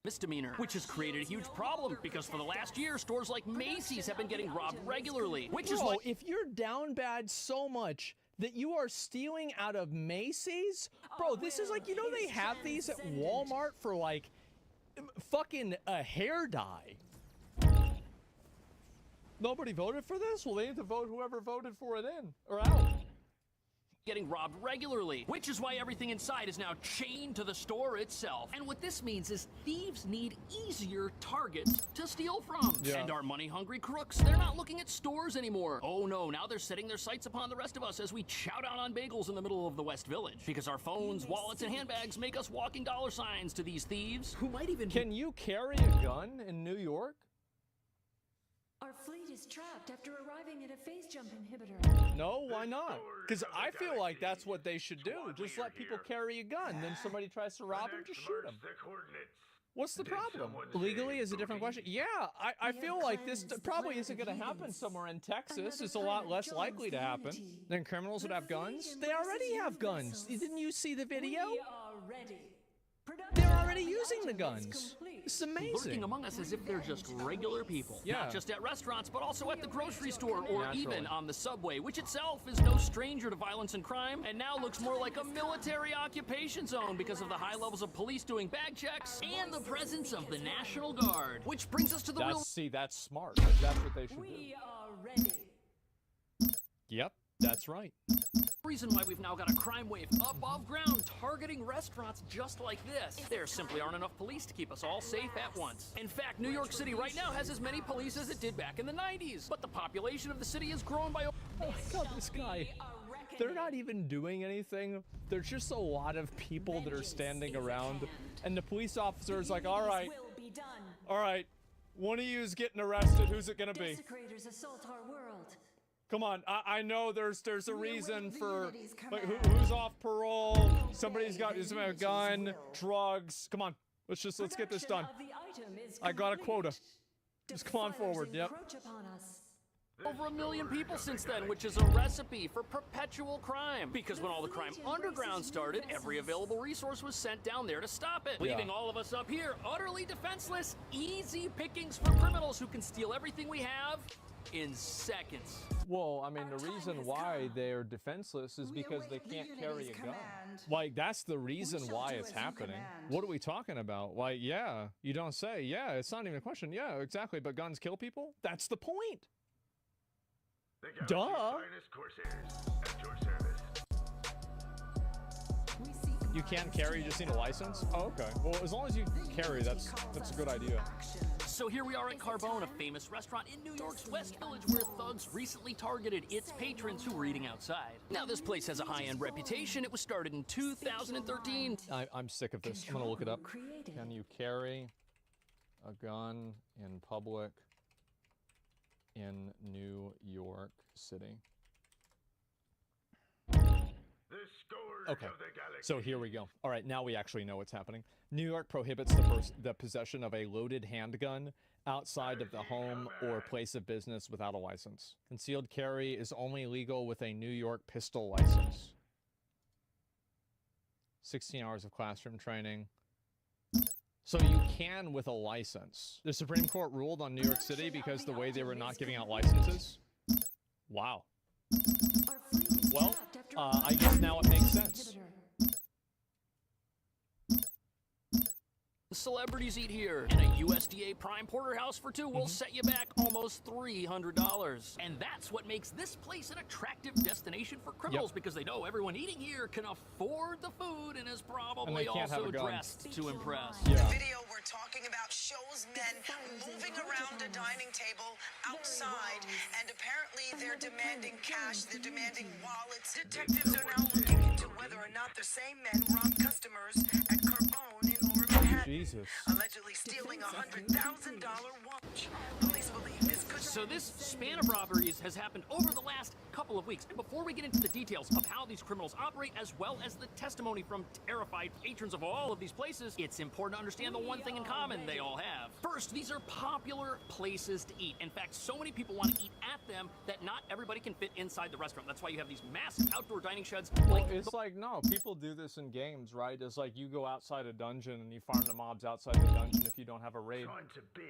Misdemeanor, which has created a huge problem because for the last year, stores like Macy's have been getting robbed regularly, which is like... if you're down bad so much that you are stealing out of Macy's? Bro, this is like, you know, they have these at Walmart for like fucking a hair dye. Nobody voted for this? Well, they need to vote whoever voted for it in or out. getting robbed regularly, which is why everything inside is now chained to the store itself. And what this means is thieves need easier targets to steal from. Yeah. And our money-hungry crooks, they're not looking at stores anymore. Oh no, now they're setting their sights upon the rest of us as we chow down on bagels in the middle of the West Village. Because our phones, wallets, and handbags make us walking dollar signs to these thieves who might even... Can you carry a gun in New York? Our fleet is trapped after arriving at a phase jump inhibitor. No, why not? Because I feel like that's what they should do. Just let people carry a gun. Then somebody tries to rob them, just shoot them. What's the problem? Legally is a different question. Yeah, I feel like this probably isn't going to happen somewhere in Texas. It's a lot less likely to happen. Then criminals would have guns. They already have guns. Didn't you see the video? We are ready. They're already using the guns. It's amazing. Lurking among us as if they're just regular people. Yeah. Not just at restaurants, but also at the grocery store or even on the subway, which itself is no stranger to violence and crime, and now looks more like a military occupation zone because of the high levels of police doing bag checks and the presence of the National Guard. Which brings us to the real... See, that's smart. That's what they should do. We are ready. Yep, that's right. Reason why we've now got a crime wave above ground targeting restaurants just like this. There simply aren't enough police to keep us all safe at once. In fact, New York City right now has as many police as it did back in the 90s. But the population of the city has grown by... Oh my God, this guy. They're not even doing anything. There's just a lot of people that are standing around. And the police officer's like, all right, one of you is getting arrested. Who's it gonna be? Desecrators assault our world. Come on, I know there's a reason for like who's off parole. Somebody's got a gun, drugs. Come on, let's get this done. I got a quota. Just come on forward. Yep. Over 1 million people since then, which is a recipe for perpetual crime. Because when all the crime underground started, every available resource was sent down there to stop it, leaving all of us up here utterly defenseless. Easy pickings for criminals who can steal everything we have in seconds. Well, I mean, the reason why they're defenseless is because they can't carry a gun. Like, that's the reason why it's happening. What are we talking about? Like, yeah, you don't say. Yeah, it's not even a question. Yeah, exactly. But guns kill people? That's the point. Duh. You can't carry, you just need a license? Oh, okay. Well, as long as you carry, that's a good idea. So here we are at Carbone, a famous restaurant in New York's West Village where thugs recently targeted its patrons who were eating outside. Now, this place has a high-end reputation. It was started in 2013. I'm sick of this. I'm gonna look it up. Can you carry a gun in public in New York City? Okay, so here we go. All right, now we actually know what's happening. New York prohibits the possession of a loaded handgun outside of the home or place of business without a license. Concealed carry is only legal with a New York pistol license. 16 hours of classroom training. So you can with a license. The Supreme Court ruled on New York City because the way they were not giving out licenses. Wow. Well, I guess now it makes sense. Celebrities eat here, and a USDA prime porterhouse for two will set you back almost $300. And that's what makes this place an attractive destination for criminals, because they know everyone eating here can afford the food and is probably also dressed to impress. The video we're talking about shows men moving around a dining table outside, and apparently they're demanding cash, they're demanding wallets. Detectives are now looking into whether or not the same men robbed customers at Carbone in Lower Manhattan. Jesus. Allegedly stealing a $100,000 watch. Police believe this could... So this span of robberies has happened over the last couple of weeks. And before we get into the details of how these criminals operate, as well as the testimony from terrified patrons of all of these places, it's important to understand the one thing in common they all have. First, these are popular places to eat. In fact, so many people want to eat at them that not everybody can fit inside the restaurant. That's why you have these massive outdoor dining sheds. Well, it's like, no, people do this in games, right? It's like you go outside a dungeon and you farm the mobs outside the dungeon if you don't have a raid.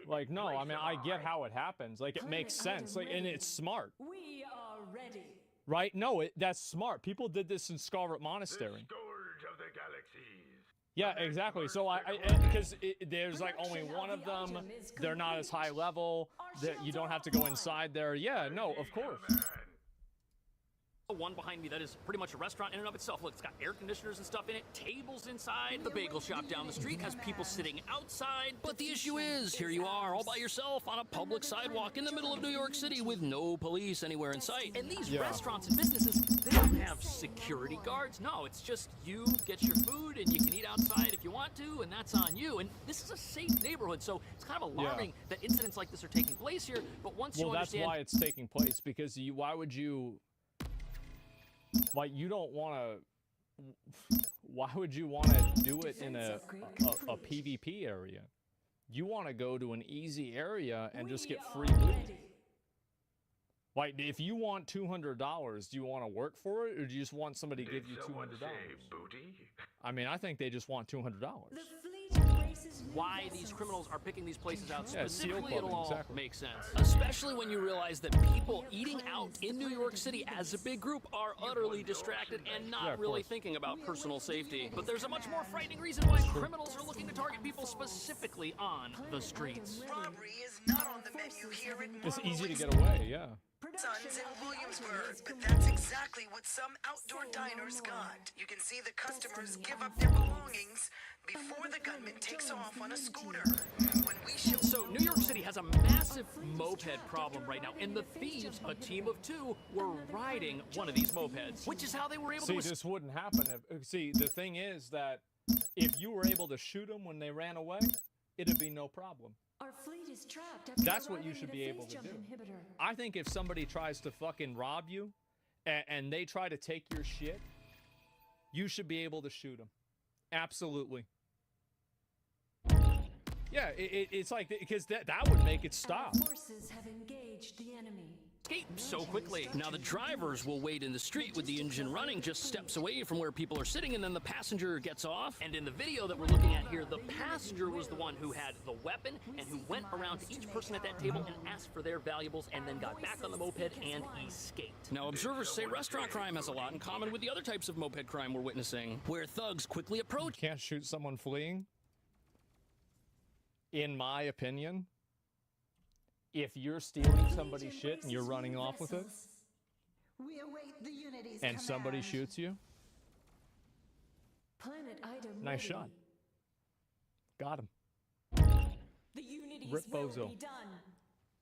Like, no, I mean, I get how it happens. Like, it makes sense. Like, and it's smart. We are ready. Right? No, that's smart. People did this in Scarlet Monastery. Yeah, exactly. So because there's like only one of them. They're not as high level. That you don't have to go inside there. Yeah, no, of course. One behind me that is pretty much a restaurant in and of itself. Look, it's got air conditioners and stuff in it, tables inside. The bagel shop down the street has people sitting outside. But the issue is, here you are all by yourself on a public sidewalk in the middle of New York City with no police anywhere in sight. And these restaurants and businesses, they don't have security guards. No, it's just you get your food and you can eat outside if you want to, and that's on you. And this is a safe neighborhood, so it's kind of alarming that incidents like this are taking place here. But once you understand... Well, that's why it's taking place, because why would you... Like, you don't want to... Why would you want to do it in a PvP area? You want to go to an easy area and just get free loot. Like, if you want $200, do you want to work for it, or do you just want somebody to give you $200? I mean, I think they just want $200. Why these criminals are picking these places out specifically, it'll all make sense. Especially when you realize that people eating out in New York City as a big group are utterly distracted and not really thinking about personal safety. But there's a much more frightening reason why criminals are looking to target people specifically on the streets. Robbery is not on the menu here at It's easy to get away, yeah. Sons in Williamsburg, but that's exactly what some outdoor diners got. You can see the customers give up their belongings before the gunman takes off on a scooter. When we show So New York City has a massive moped problem right now, and the thieves, a team of 2, were riding one of these mopeds, which is how they were able to... See, this wouldn't happen if... See, the thing is that if you were able to shoot them when they ran away, it'd be no problem. Our fleet is trapped after That's what you should be able to do. I think if somebody tries to fucking rob you and they try to take your shit, you should be able to shoot them. Absolutely. Yeah, it's like, because that would make it stop. Our forces have engaged the enemy. Escape so quickly. Now the drivers will wait in the street with the engine running just steps away from where people are sitting, and then the passenger gets off. And in the video that we're looking at here, the passenger was the one who had the weapon and who went around to each person at that table and asked for their valuables and then got back on the moped and escaped. Now observers say restaurant crime has a lot in common with the other types of moped crime we're witnessing, where thugs quickly approach. You can't shoot someone fleeing. In my opinion, if you're stealing somebody's shit and you're running off with it, and somebody shoots you, nice shot. Got him. The Unities Rip will Bozo. be done.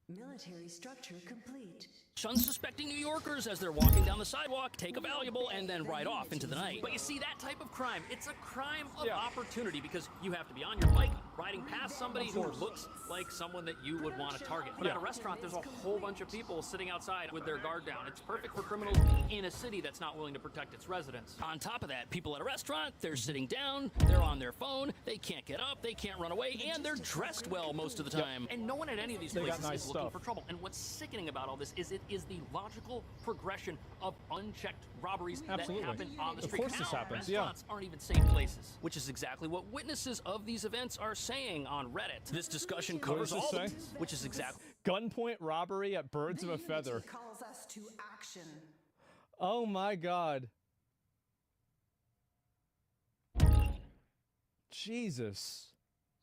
Military structure complete. Unsuspecting New Yorkers as they're walking down the sidewalk, take a valuable, and then ride off into the night. But you see, that type of crime, it's a crime of opportunity, because you have to be on your bike, riding past somebody who looks like someone that you would want to target. But at a restaurant, there's a whole bunch of people sitting outside with their guard down. It's perfect for criminals in a city that's not willing to protect its residents. On top of that, people at a restaurant, they're sitting down, they're on their phone, they can't get up, they can't run away, and they're dressed well most of the time. And no one at any of these places is looking for trouble. And what's sickening about all this is it is the logical progression of unchecked robberies that happen on the street. Of course this happens, restaurants aren't even safe places, which is exactly what witnesses of these events are saying on Reddit. This discussion covers all of this, which is exactly... Gunpoint robbery at Birds of a Feather. Calls us to action. Oh my God. Jesus.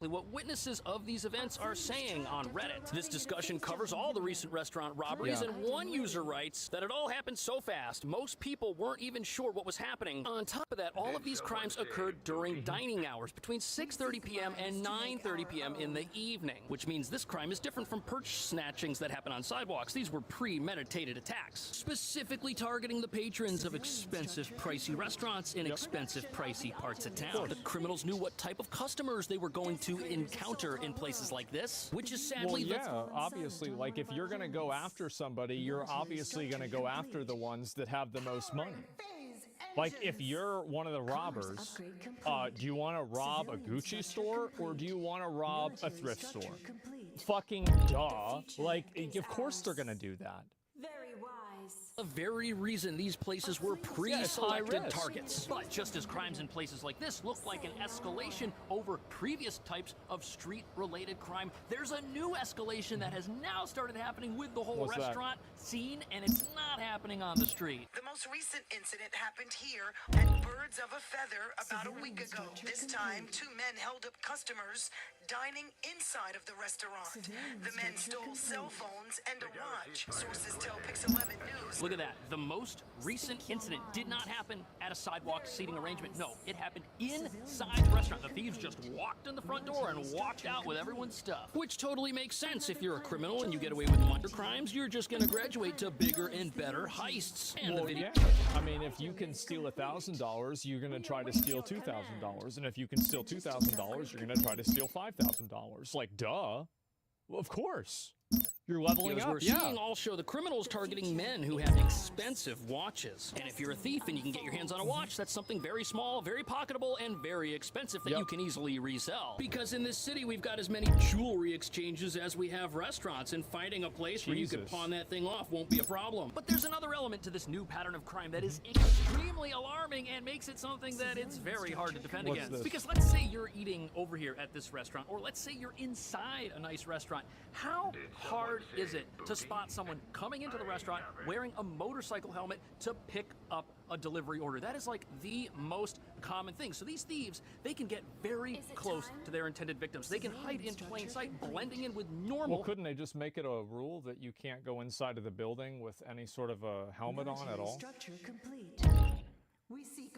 What witnesses of these events are saying on Reddit. This discussion covers all the recent restaurant robberies, and one user writes that it all happened so fast, most people weren't even sure what was happening. On top of that, all of these crimes occurred during dining hours, between 6:30 p.m. and 9:30 p.m. in the evening, which means this crime is different from purse snatchings that happen on sidewalks. These were premeditated attacks, specifically targeting the patrons of expensive, pricey restaurants in expensive, pricey parts of town. The criminals knew what type of customers they were going to encounter in places like this, which is sadly... Well, yeah, obviously, like, if you're gonna go after somebody, you're obviously gonna go after the ones that have the most money. Like, if you're one of the robbers, do you want to rob a Gucci store, or do you want to rob a thrift store? Fucking duh. Like, of course they're gonna do that. Very wise. The very reason these places were pre-selected targets. But just as crimes in places like this look like an escalation over previous types of street-related crime, there's a new escalation that has now started happening with the whole restaurant scene, and it's not happening on the street. The most recent incident happened here at Birds of a Feather about a week ago. This time, 2 men held up customers dining inside of the restaurant. The men stole cell phones and a watch. Sources tell Pix 11 News Look at that. The most recent incident did not happen at a sidewalk seating arrangement. No, it happened inside the restaurant. The thieves just walked in the front door and walked out with everyone's stuff. Which totally makes sense. If you're a criminal and you get away with minor crimes, you're just going to graduate to bigger and better heists. And well, the video. Yeah. I mean, if you can steal $1,000, you're going to try to steal $2,000. And if you can steal $2,000, you're going to try to steal $5,000. Like, duh. Well, of course. You're leveling up. We're seeing all show the criminals targeting men who have expensive watches. And if you're a thief and you can get your hands on a watch, that's something very small, very pocketable, and very expensive that you can easily resell. Because in this city, we've got as many jewelry exchanges as we have restaurants, and finding a place where you could pawn that thing off won't be a problem. But there's another element to this new pattern of crime that is extremely alarming and makes it something that it's very hard to defend against. This? Because let's say you're eating over here at this restaurant, or let's say you're inside a nice restaurant. How hard is it to spot someone coming into the restaurant wearing a motorcycle helmet to pick up a delivery order? That is like the most common thing. So these thieves, they can get very close to their intended victims. They can hide in plain sight, blending in with normal. Well, couldn't they just make it a rule that you can't go inside of the building with any sort of a helmet on at all? Structure complete.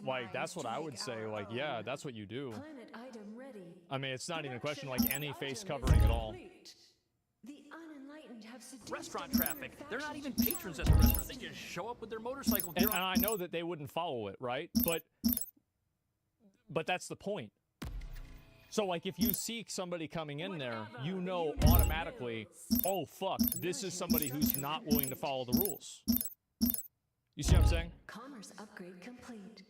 Like, that's what I would say. Like, yeah, that's what you do. Planet item ready. I mean, it's not even a question like any face covering at all. The unenlightened have seduced restaurant traffic. They're not even patrons at the restaurant. They just show up with their motorcycle gear. And I know that they wouldn't follow it, right? But that's the point. So, like, if you see somebody coming in there, you know automatically, oh, fuck, this is somebody who's not willing to follow the rules. You see what I'm saying? Commerce upgrade complete.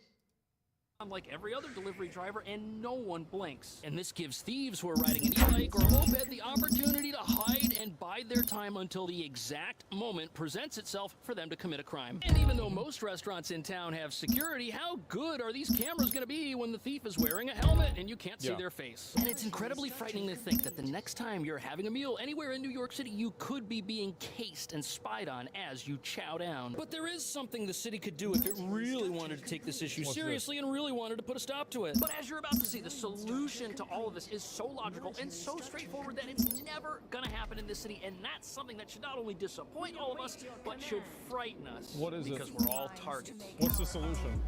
Unlike every other delivery driver, and no one blinks. And this gives thieves who are riding an e-bike or a moped the opportunity to hide and bide their time until the exact moment presents itself for them to commit a crime. And even though most restaurants in town have security, how good are these cameras going to be when the thief is wearing a helmet and you can't see their face? And it's incredibly frightening to think that the next time you're having a meal anywhere in New York City, you could be being cased and spied on as you chow down. But there is something the city could do if it really wanted to take this issue seriously and really wanted to put a stop to it. But as you're about to see, the solution to all of this is so logical and so straightforward that it's never gonna happen in this city, and that's something that should not only disappoint all of us, but should frighten us. What is because it? Because we're all targets. What's the solution?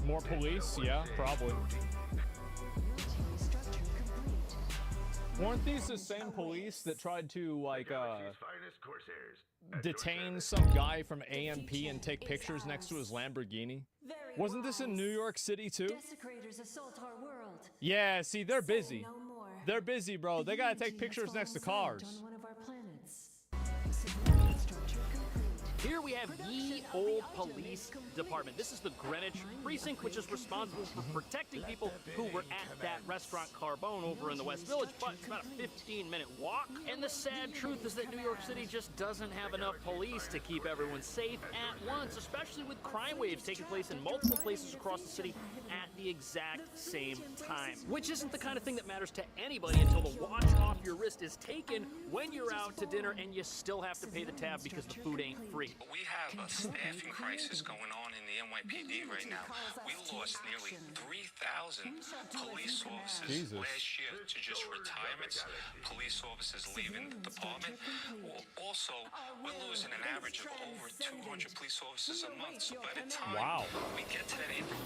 More police? Yeah, probably. Weren't these the same police that tried to, like, detain some guy from AMP and take pictures next to his Lamborghini? Wasn't this in New York City, too? Desecrators assault our world. Yeah, see, they're busy. No more. They're busy, bro. They gotta take pictures next to cars. On one of our planets. Significant structure complete. Here we have Ye Old Police Department. This is the Greenwich Precinct, which is responsible for protecting people who were at that restaurant Carbone over in the West Village, but it's about a 15-minute walk. And the sad truth is that New York City just doesn't have enough police to keep everyone safe at once, especially with crime waves taking place in multiple places across the city at the exact same time. Which isn't the kind of thing that matters to anybody until the watch off your wrist is taken when you're out to dinner and you still have to pay the tab because the food ain't free. We have a staffing crisis going on in the NYPD right now. We lost nearly 3,000 police officers last year to just retirements, police officers leaving the department. Also, we're losing an average of over 200 police officers a month. So by the time we get to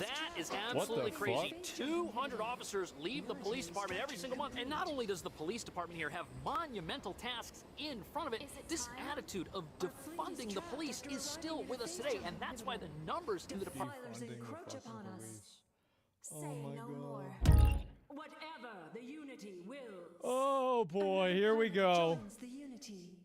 that is absolutely crazy. 200 officers leave the police department every single month. And not only does the police department here have monumental tasks in front of it, this attitude of defunding the police is still with us today, and that's why the numbers in the department encroach upon us. Say no more. Whatever the unity wills. Oh boy, here we go. The unity.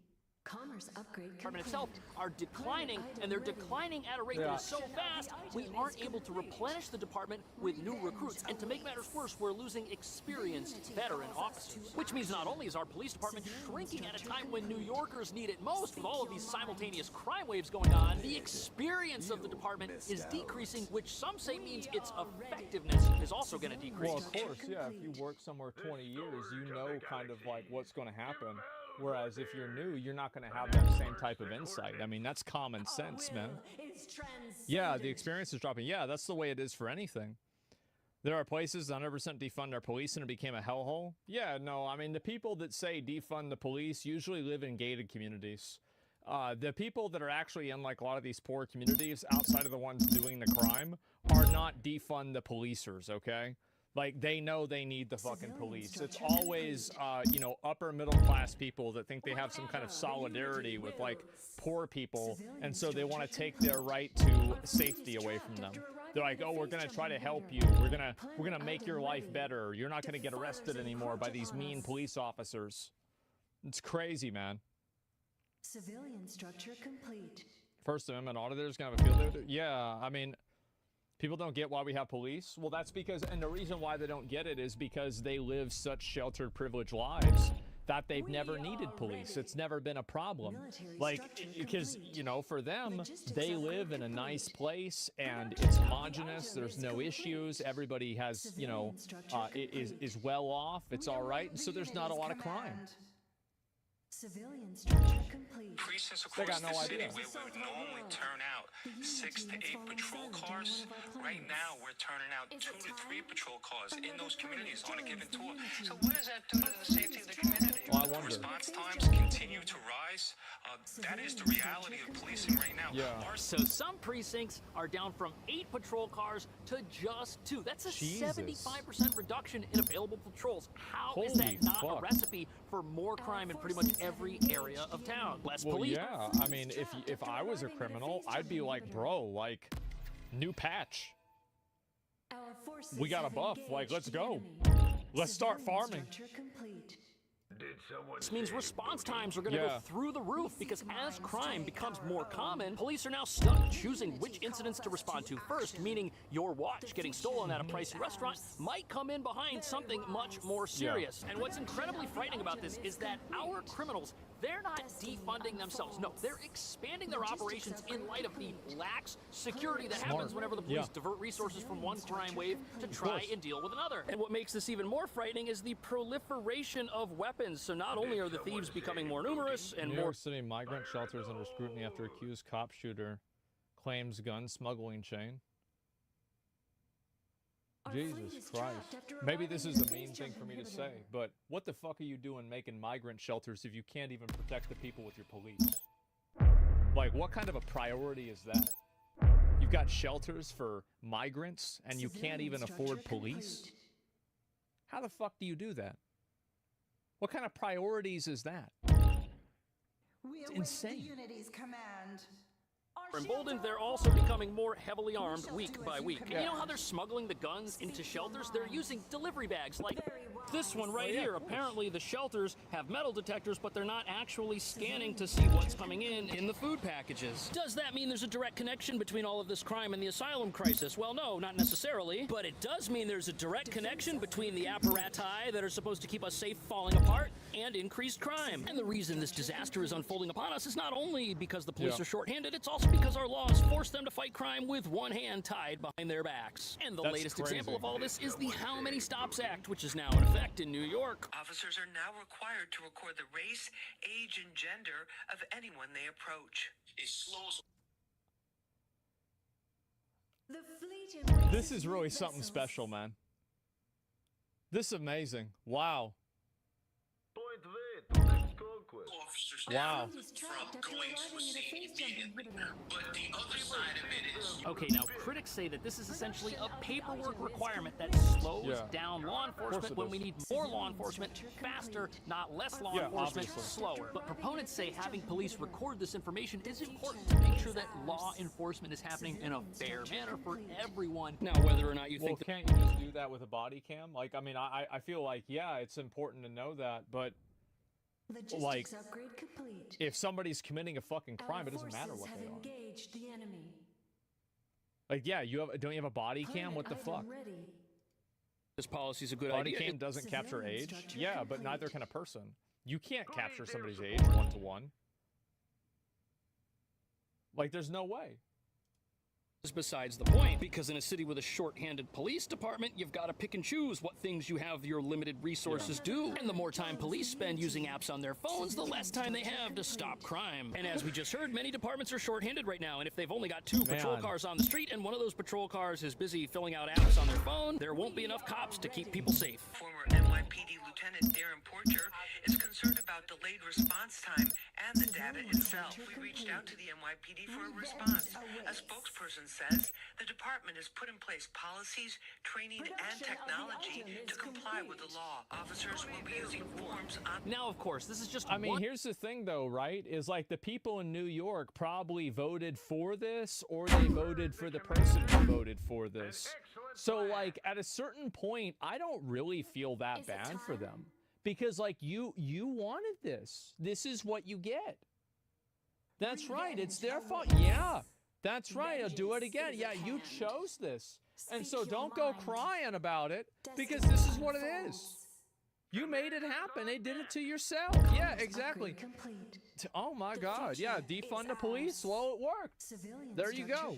Commerce upgrade itself are declining, and they're declining at a rate that is so fast, we aren't able to replenish the department with new recruits. And to make matters worse, we're losing experienced veteran officers. Which means not only is our police department shrinking at a time when New Yorkers need it most, with all of these simultaneous crime waves going on, the experience of the department is decreasing, which some say means its effectiveness is also going to decrease. Well, of course, yeah. If you work somewhere 20 years, you know kind of like what's going to happen. Whereas if you're new, you're not going to have that same type of insight. I mean, that's common sense, man. Yeah, the experience is dropping. Yeah, that's the way it is for anything. There are places that 100% defund our police and it became a hellhole. Yeah, no, I mean, the people that say defund the police usually live in gated communities. the people that are actually in like a lot of these poor communities outside of the ones doing the crime are not defund the policers, okay? Like, they know they need the fucking police. It's always, you know, upper middle class people that think they have some kind of solidarity with, like, poor people, and so they want to take their right to safety away from them. They're like, oh, we're gonna try to help you. We're gonna make your life better. You're not gonna get arrested anymore by these mean police officers. It's crazy, man. Civilian structure complete. First Amendment auditors gonna have a field day? Yeah, I mean, people don't get why we have police. Well, that's because, and the reason why they don't get it is because they live such sheltered, privileged lives that they've never needed police. It's never been a problem. Like, because, you know, for them, they live in a nice place and it's homogenous. There's no issues. Everybody has, you know, is well off. It's all right. And so there's not a lot of crime. Civilian structure complete. Precincts across the city where we would normally turn out 6 to 8 patrol cars. Right now, we're turning out 2 to 3 patrol cars in those communities on a given tour. So what does that do to the safety of the community? Well, I wonder. Response times continue to rise. That is the reality of policing right now. Yeah. So some precincts are down from 8 patrol cars to just 2. That's a 75% reduction in available patrols. How is that not a recipe for more crime in pretty much every area of town? Less police. Yeah, I mean, if I was a criminal, I'd be like, bro, like, new patch. We got a buff. Like, let's go. Let's start farming. This means response times are going to go through the roof because as crime becomes more common, police are now stuck choosing which incidents to respond to first, meaning your watch getting stolen at a pricey restaurant might come in behind something much more serious. And what's incredibly frightening about this is that our criminals, they're not defunding themselves. No, they're expanding their operations in light of the lax security that happens whenever the police divert resources from one crime wave to try and deal with another. And what makes this even more frightening is the proliferation of weapons. So not only are the thieves becoming more numerous and New more... York City migrant shelters under scrutiny after accused cop shooter claims gun smuggling chain. Jesus Christ. Maybe this is a mean thing for me to say, but what the fuck are you doing making migrant shelters if you can't even protect the people with your police? Like, what kind of a priority is that? You've got shelters for migrants and you can't even afford police? How the fuck do you do that? What kind of priorities is that? It's insane. Unity's command. Emboldened, they're also becoming more heavily armed week by week. And you know how they're smuggling the guns into shelters? They're using delivery bags like this one right here. Apparently the shelters have metal detectors, but they're not actually scanning to see what's coming in the food packages. Does that mean there's a direct connection between all of this crime and the asylum crisis? Well, no, not necessarily. But it does mean there's a direct connection between the apparati that are supposed to keep us safe falling apart and increased crime. And the reason this disaster is unfolding upon us is not only because the police are shorthanded, it's also because our laws force them to fight crime with one hand tied behind their backs. And the latest example of all this is the How Many Stops Act, which is now in effect in New York. Officers are now required to record the race, age, and gender of anyone they approach. It slows. This is really something special, man. This is amazing. Wow. Wow. From going to a scene immediately. But the other side of it is... Okay, now critics say that this is essentially a paperwork requirement that slows down law enforcement when we need more law enforcement faster, not less law enforcement slower. But proponents say having police record this information is important to make sure that law enforcement is happening in a fair manner for everyone. Now, whether or not you think... Well, can't you just do that with a body cam? Like, I mean, I feel like, yeah, it's important to know that, but... Like, if somebody's committing a fucking crime, it doesn't matter what they are. The enemy. Like, yeah, don't you have a body cam? What the fuck? This policy's a good idea. Body cam doesn't capture age? Yeah, but neither can a person. You can't capture somebody's age one-to-one. Like, there's no way. Besides the point, because in a city with a short-handed police department, you've got to pick and choose what things you have your limited resources do. And the more time police spend using apps on their phones, the less time they have to stop crime. And as we just heard, many departments are short-handed right now, and if they've only got 2 patrol cars on the street and one of those patrol cars is busy filling out apps on their phone, there won't be enough cops to keep people safe. Former NYPD Lieutenant Darren Porcher is concerned about delayed response time and the data itself. We reached out to the NYPD for a response. A spokesperson says the department has put in place policies, training, and technology to comply with the law. Officers will be using forms on... Now, of course, this is just I mean, here's the thing, though, right? Is like the people in New York probably voted for this, or they voted for the person who voted for this. So, like, at a certain point, I don't really feel that bad for them. Because, like, you wanted this. This is what you get. That's right. It's their fault. Yeah. That's right. I'll do it again. Yeah, you chose this. And so don't go crying about it, because this is what it is. You made it happen. They did it to yourself. Yeah, exactly. Oh my God. Yeah, defund the police. Well, it worked. There you go.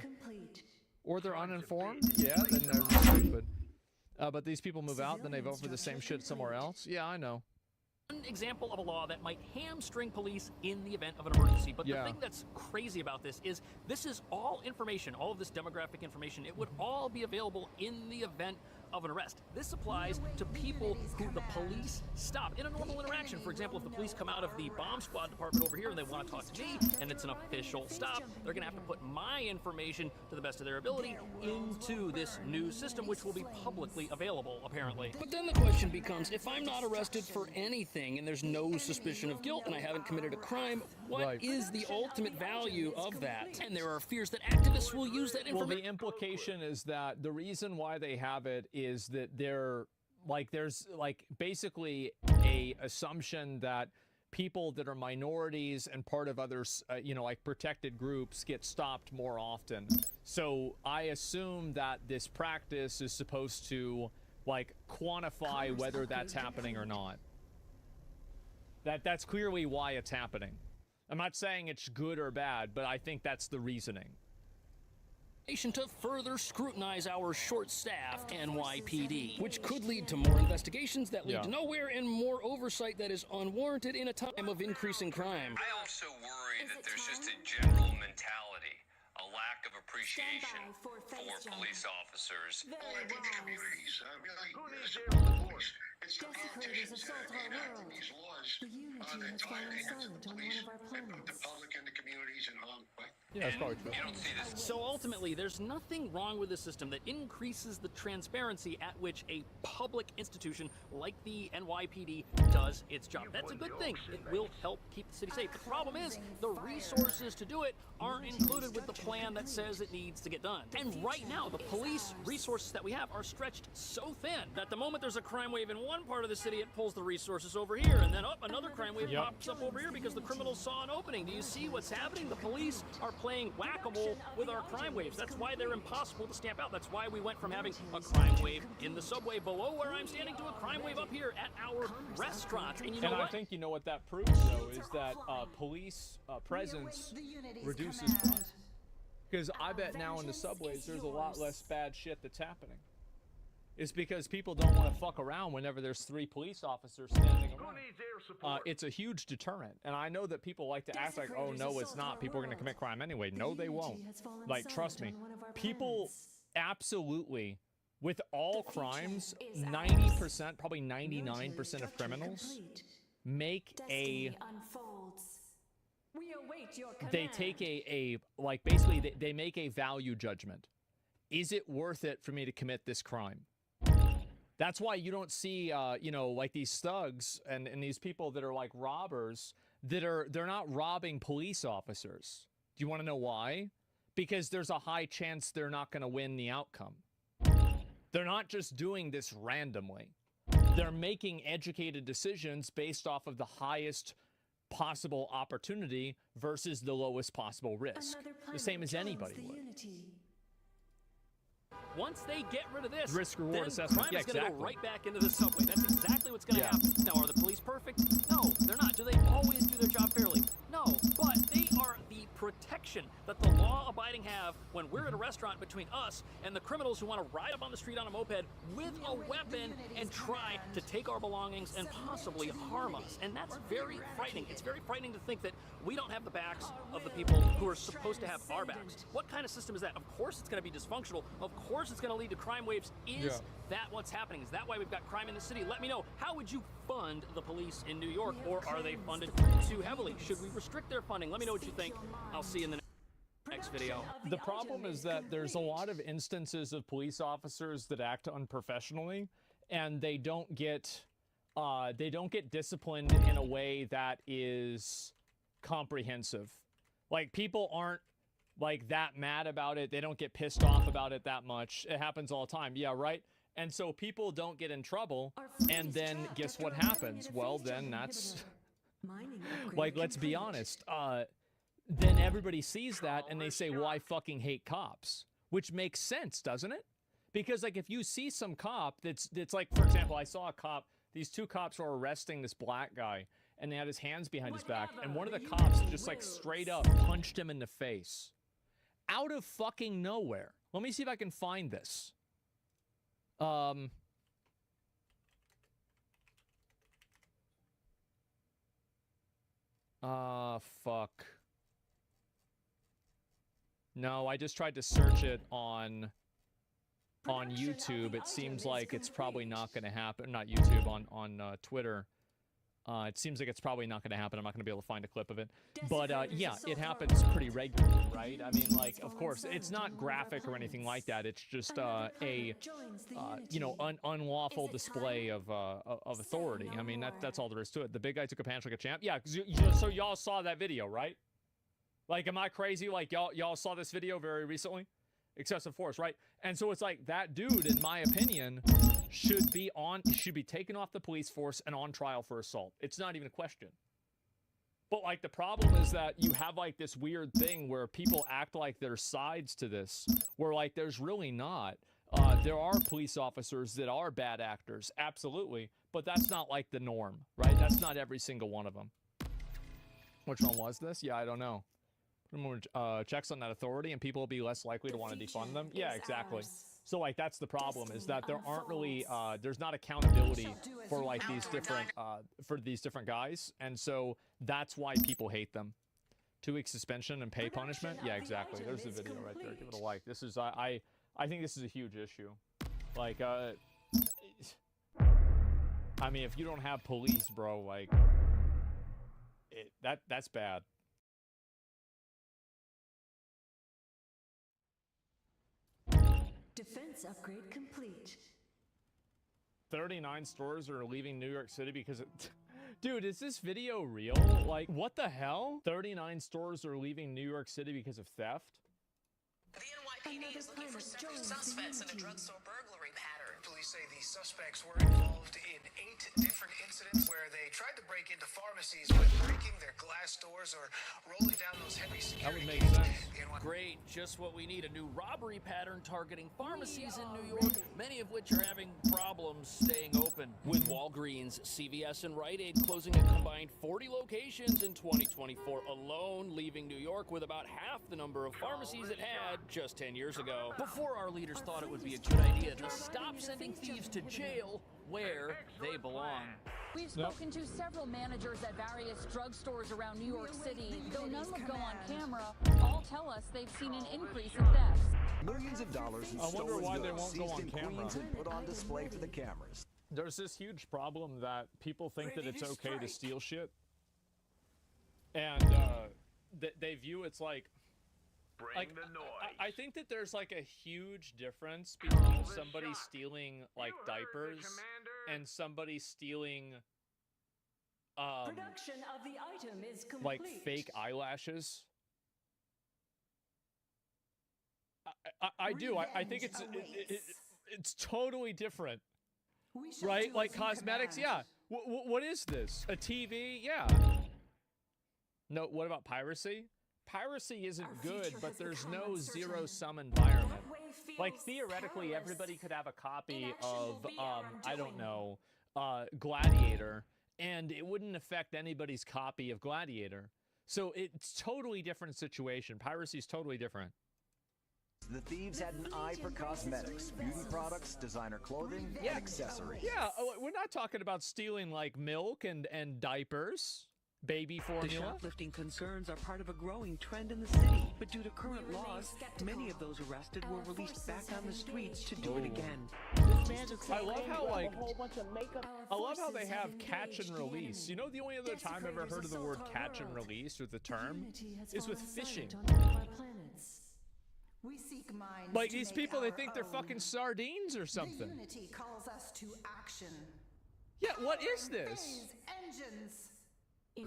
Or they're uninformed. Yeah, then they're stupid. But these people move out, then they vote for the same shit somewhere else. Yeah, I know. One example of a law that might hamstring police in the event of an emergency. But the thing that's crazy about this is all information, all of this demographic information, it would all be available in the event of an arrest. This applies to people who the police stop in a normal interaction. For example, if the police come out of the bomb squad department over here and they want to talk to me and it's an official stop, they're going to have to put my information to the best of their ability into this new system, which will be publicly available, apparently. But then the question becomes, if I'm not arrested for anything and there's no suspicion of guilt and I haven't committed a crime, what is the ultimate value of that? And there are fears that activists will use that information. Well, the implication is that the reason why they have it is that there's basically a assumption that people that are minorities and part of others, like protected groups, get stopped more often. So I assume that this practice is supposed to like quantify whether that's happening or not. That's clearly why it's happening. I'm not saying it's good or bad, but I think that's the reasoning. To further scrutinize our short-staffed NYPD, which could lead to more investigations that lead to nowhere and more oversight that is unwarranted in a time of increasing crime. I also worry that there's just a general mentality, a lack of appreciation for police officers. Very wise. It's the politicians that are enacting these laws that tie the hands of the police and put the public and the communities in harm's way. Yeah, that's probably true. You don't see this. So ultimately, there's nothing wrong with this system that increases the transparency at which a public institution like the NYPD does its job. That's a good thing. It will help keep the city safe. The problem is the resources to do it aren't included with the plan that says it needs to get done. And right now, the police resources that we have are stretched so thin that the moment there's a crime wave in one part of the city, it pulls the resources over here, and then another crime wave pops up over here because the criminals saw an opening. Do you see what's happening? The police are playing whack-a-mole with our crime waves. That's why they're impossible to stamp out. That's why we went from having a crime wave in the subway below where I'm standing to a crime wave up here at our restaurants. And you know what? I think what that proves, though, is that police presence reduces crime. Because I bet now in the subways there's a lot less bad shit that's happening. It's because people don't want to fuck around whenever there's 3 police officers standing around. It's a huge deterrent. And I know that people like to act like, oh, no, it's not. People are going to commit crime anyway. No, they won't. Like, trust me. People absolutely, with all crimes, 90%, probably 99% of criminals make a... They take basically, they make a value judgment. Is it worth it for me to commit this crime? That's why you don't see, like these thugs and these people that are like robbers they're not robbing police officers. Do you want to know why? Because there's a high chance they're not going to win the outcome. They're not just doing this randomly. They're making educated decisions based off of the highest possible opportunity versus the lowest possible risk. The same as anybody would. Once they get rid of this, risk-reward then assessment. Crime is going to go right back into the subway. That's exactly what's going to happen. Now, are the police perfect? No, they're not. Do they always do their job fairly? No, but they are the protection that the law-abiding have when we're at a restaurant between us and the criminals who want to ride up on the street on a moped with a weapon and try to take our belongings and possibly harm us. And that's very frightening. It's very frightening to think that we don't have the backs of the people who are supposed to have our backs. What kind of system is that? Of course it's going to be dysfunctional. Of course it's going to lead to crime waves. Is that what's happening? Is that why we've got crime in the city? Let me know. How would you fund the police in New York, or are they funded too heavily? Should we restrict their funding? Let me know what you think. I'll see you in the next video. The problem is that there's a lot of instances of police officers that act unprofessionally, and they don't get disciplined in a way that is comprehensive. Like, people aren't like that mad about it. They don't get pissed off about it that much. It happens all the time. Yeah, right? And so people don't get in trouble, and then guess what happens? Well, then that's like, let's be honest. Then everybody sees that and they say, well, I fucking hate cops, which makes sense, doesn't it? Because like, if you see some cop that's like, for example, I saw a cop, these two cops were arresting this black guy, and they had his hands behind his back, and one of the cops just like straight up punched him in the face out of fucking nowhere. Let me see if I can find this. Fuck. No, I just tried to search it on YouTube. It seems like it's probably not going to happen. Not YouTube, on Twitter. It seems like it's probably not going to happen. I'm not going to be able to find a clip of it. But yeah, it happens pretty regularly, right? I mean, like, of course, it's not graphic or anything like that. It's just you know, unlawful display of authority. I mean, that's all there is to it. The big guy took a punch like a champ. Yeah, so y'all saw that video, right? Like, am I crazy? Like, y'all saw this video very recently? Excessive force, right? And so it's like, that dude, in my opinion, should be taken off the police force and on trial for assault. It's not even a question. But like, the problem is that you have like this weird thing where people act like there's sides to this, where like there's really not. There are police officers that are bad actors, absolutely, but that's not like the norm, right? That's not every single one of them. Which one was this? Yeah, I don't know. Checks on that authority, and people will be less likely to want to defund them. Yeah, exactly. So like, that's the problem, is that there aren't really there's not accountability for like these different guys, and so that's why people hate them. 2 week suspension and pay punishment. Yeah, exactly. There's the video right there. Give it a like. This is I think this is a huge issue. Like I mean, if you don't have police, bro, like that's bad. Defense upgrade complete. 39 stores are leaving New York City because it... Dude, is this video real? Like, what the hell? 39 stores are leaving New York City because of theft? The NYPD is looking for several suspects in a drugstore burglary pattern. Police say the suspects were involved in 8 different incidents where they tried to break into pharmacies by breaking their glass doors or rolling down those heavy security gates. That would make sense. Great, just what we need. A new robbery pattern targeting pharmacies in New York, many of which are having problems staying open. With Walgreens, CVS, and Rite Aid closing a combined 40 locations in 2024 alone, leaving New York with about half the number of pharmacies it had just 10 years ago. Before our leaders thought it would be a good idea to stop sending thieves to jail where they belong. We've spoken to several managers at various drugstores around New York City. Though none will go on camera, all tell us they've seen an increase in thefts. Millions of dollars in stolen goods seized in Queens and put on display for the cameras. There's this huge problem that people think that it's okay to steal shit. And they view it's like... Bring the noise. I think that there's like a huge difference between somebody stealing like diapers and somebody stealing production of the item is complete. Like fake eyelashes. I do. I think it's totally different, right? Like cosmetics. Yeah. What is this? A TV? Yeah. No. What about piracy? Piracy isn't good, but there's no zero-sum environment. Like, theoretically, everybody could have a copy of, I don't know, Gladiator, and it wouldn't affect anybody's copy of Gladiator. So it's totally different situation. Piracy is totally different. The thieves had an eye for cosmetics, beauty products, designer clothing, and accessories. Yeah, we're not talking about stealing like milk and diapers, baby formula. The shoplifting concerns are part of a growing trend in the city, but due to current laws, many of those arrested were released back on the streets to do it again. I love how I love how they have catch and release. You know, the only other time I've ever heard of the word catch and release or the term is with fishing. We seek minds like these people, they think they're fucking sardines or something. The unity calls us to action. Yeah, what is this? Engines.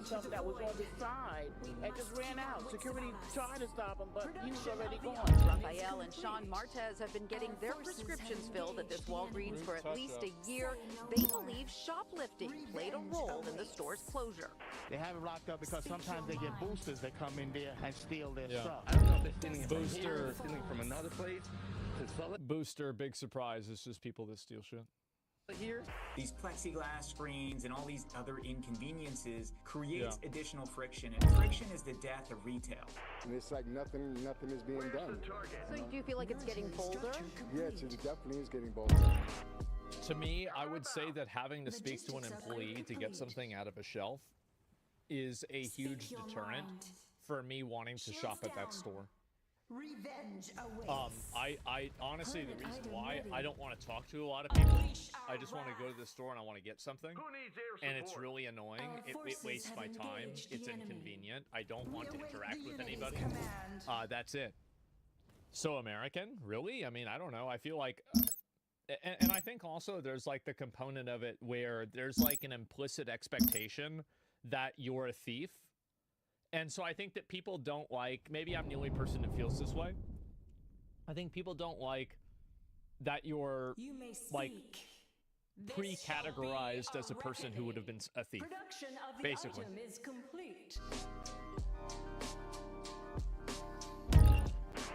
Something that was on the side and just ran out. Security tried to stop him, but he was already gone. Raphael and Sean Martez have been getting their prescriptions filled at this Walgreens for at least a year. They believe shoplifting played a role in the store's closure. They have it locked up because sometimes they get boosters that come in there and steal their stuff. I don't know if they're stealing from here, stealing from another place to sell it. Booster, big surprise. It's just people that steal shit. Here, these plexiglass screens and all these other inconveniences creates additional friction, and friction is the death of retail. And it's like nothing is being done. So do you feel like it's getting bolder? Yes, it definitely is getting bolder. To me, I would say that having to speak to an employee to get something out of a shelf is a huge deterrent for me wanting to shop at that store. Revenge awaits. I honestly, the reason why I don't want to talk to a lot of people, I just want to go to the store and I want to get something, and it's really annoying. It wastes my time. It's inconvenient. I don't want to interact with anybody. That's it. So American, really? I mean, I don't know. I feel like, and I think also there's like the component of it where there's like an implicit expectation that you're a thief. And so I think that people don't like, maybe I'm the only person that feels this way. I think people don't like that you're like pre-categorized as a person who would have been a thief. Production of the basically. item is complete.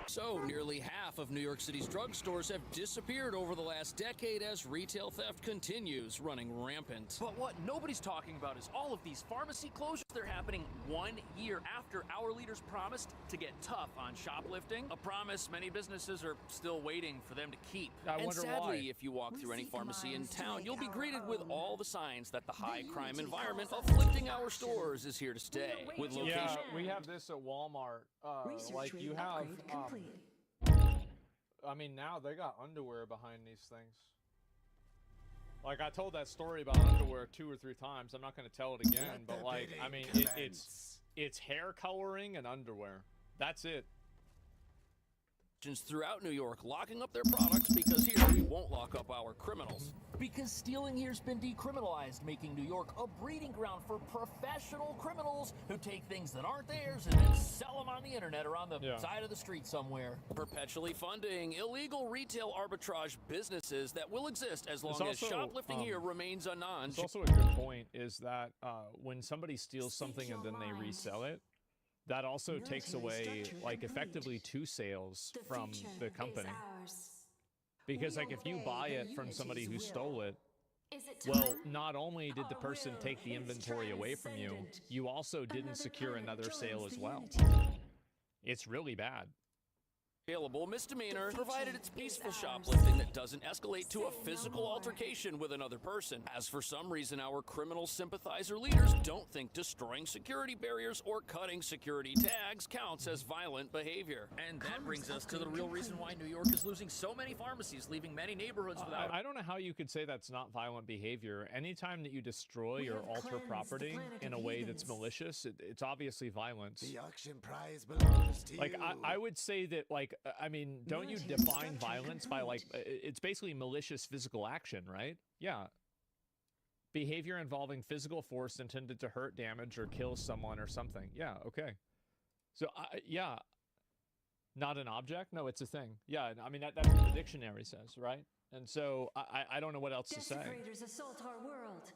So, nearly half of New York City's drugstores have disappeared over the last decade as retail theft continues running rampant. But what nobody's talking about is all of these pharmacy closures. They're happening 1 year after our leaders promised to get tough on shoplifting. A promise many businesses are still waiting for them to keep. And sadly, if you walk through any pharmacy in town, you'll be greeted with all the signs that the high crime environment afflicting our stores is here to stay. With location. Yeah, we have this at Walmart. Like you have, I mean, now they got underwear behind these things. Like I told that story about underwear 2 or 3 times. I'm not going to tell it again, but like, I mean, it's hair coloring and underwear. That's it. Throughout New York locking up their products because here we won't lock up our criminals. Because stealing here's been decriminalized, making New York a breeding ground for professional criminals who take things that aren't theirs and then sell them on the internet or on the side of the street somewhere. Perpetually funding illegal retail arbitrage businesses that will exist as long as shoplifting here remains a non. It's also a good point is that when somebody steals something and then they resell it, that also takes away, like, effectively 2 sales from the company. Because, like, if you buy it from somebody who stole it, well, not only did the person take the inventory away from you, you also didn't secure another sale as well. It's really bad. Available misdemeanor, provided it's peaceful shoplifting that doesn't escalate to a physical altercation with another person. As for some reason, our criminal sympathizer leaders don't think destroying security barriers or cutting security tags counts as violent behavior. And that brings us to the real reason why New York is losing so many pharmacies, leaving many neighborhoods without... I don't know how you could say that's not violent behavior. Anytime that you destroy or alter property in a way that's malicious, it's obviously violence. The auction prize belongs to you. Like, I would say that, like, I mean, don't you define violence by, like, it's basically malicious physical action, right? Yeah. Behavior involving physical force intended to hurt, damage, or kill someone or something. Yeah, okay. So, yeah. Not an object? No, it's a thing. Yeah, I mean, that's what the dictionary says, right? And so, I don't know what else to say. Desecrators assault our world.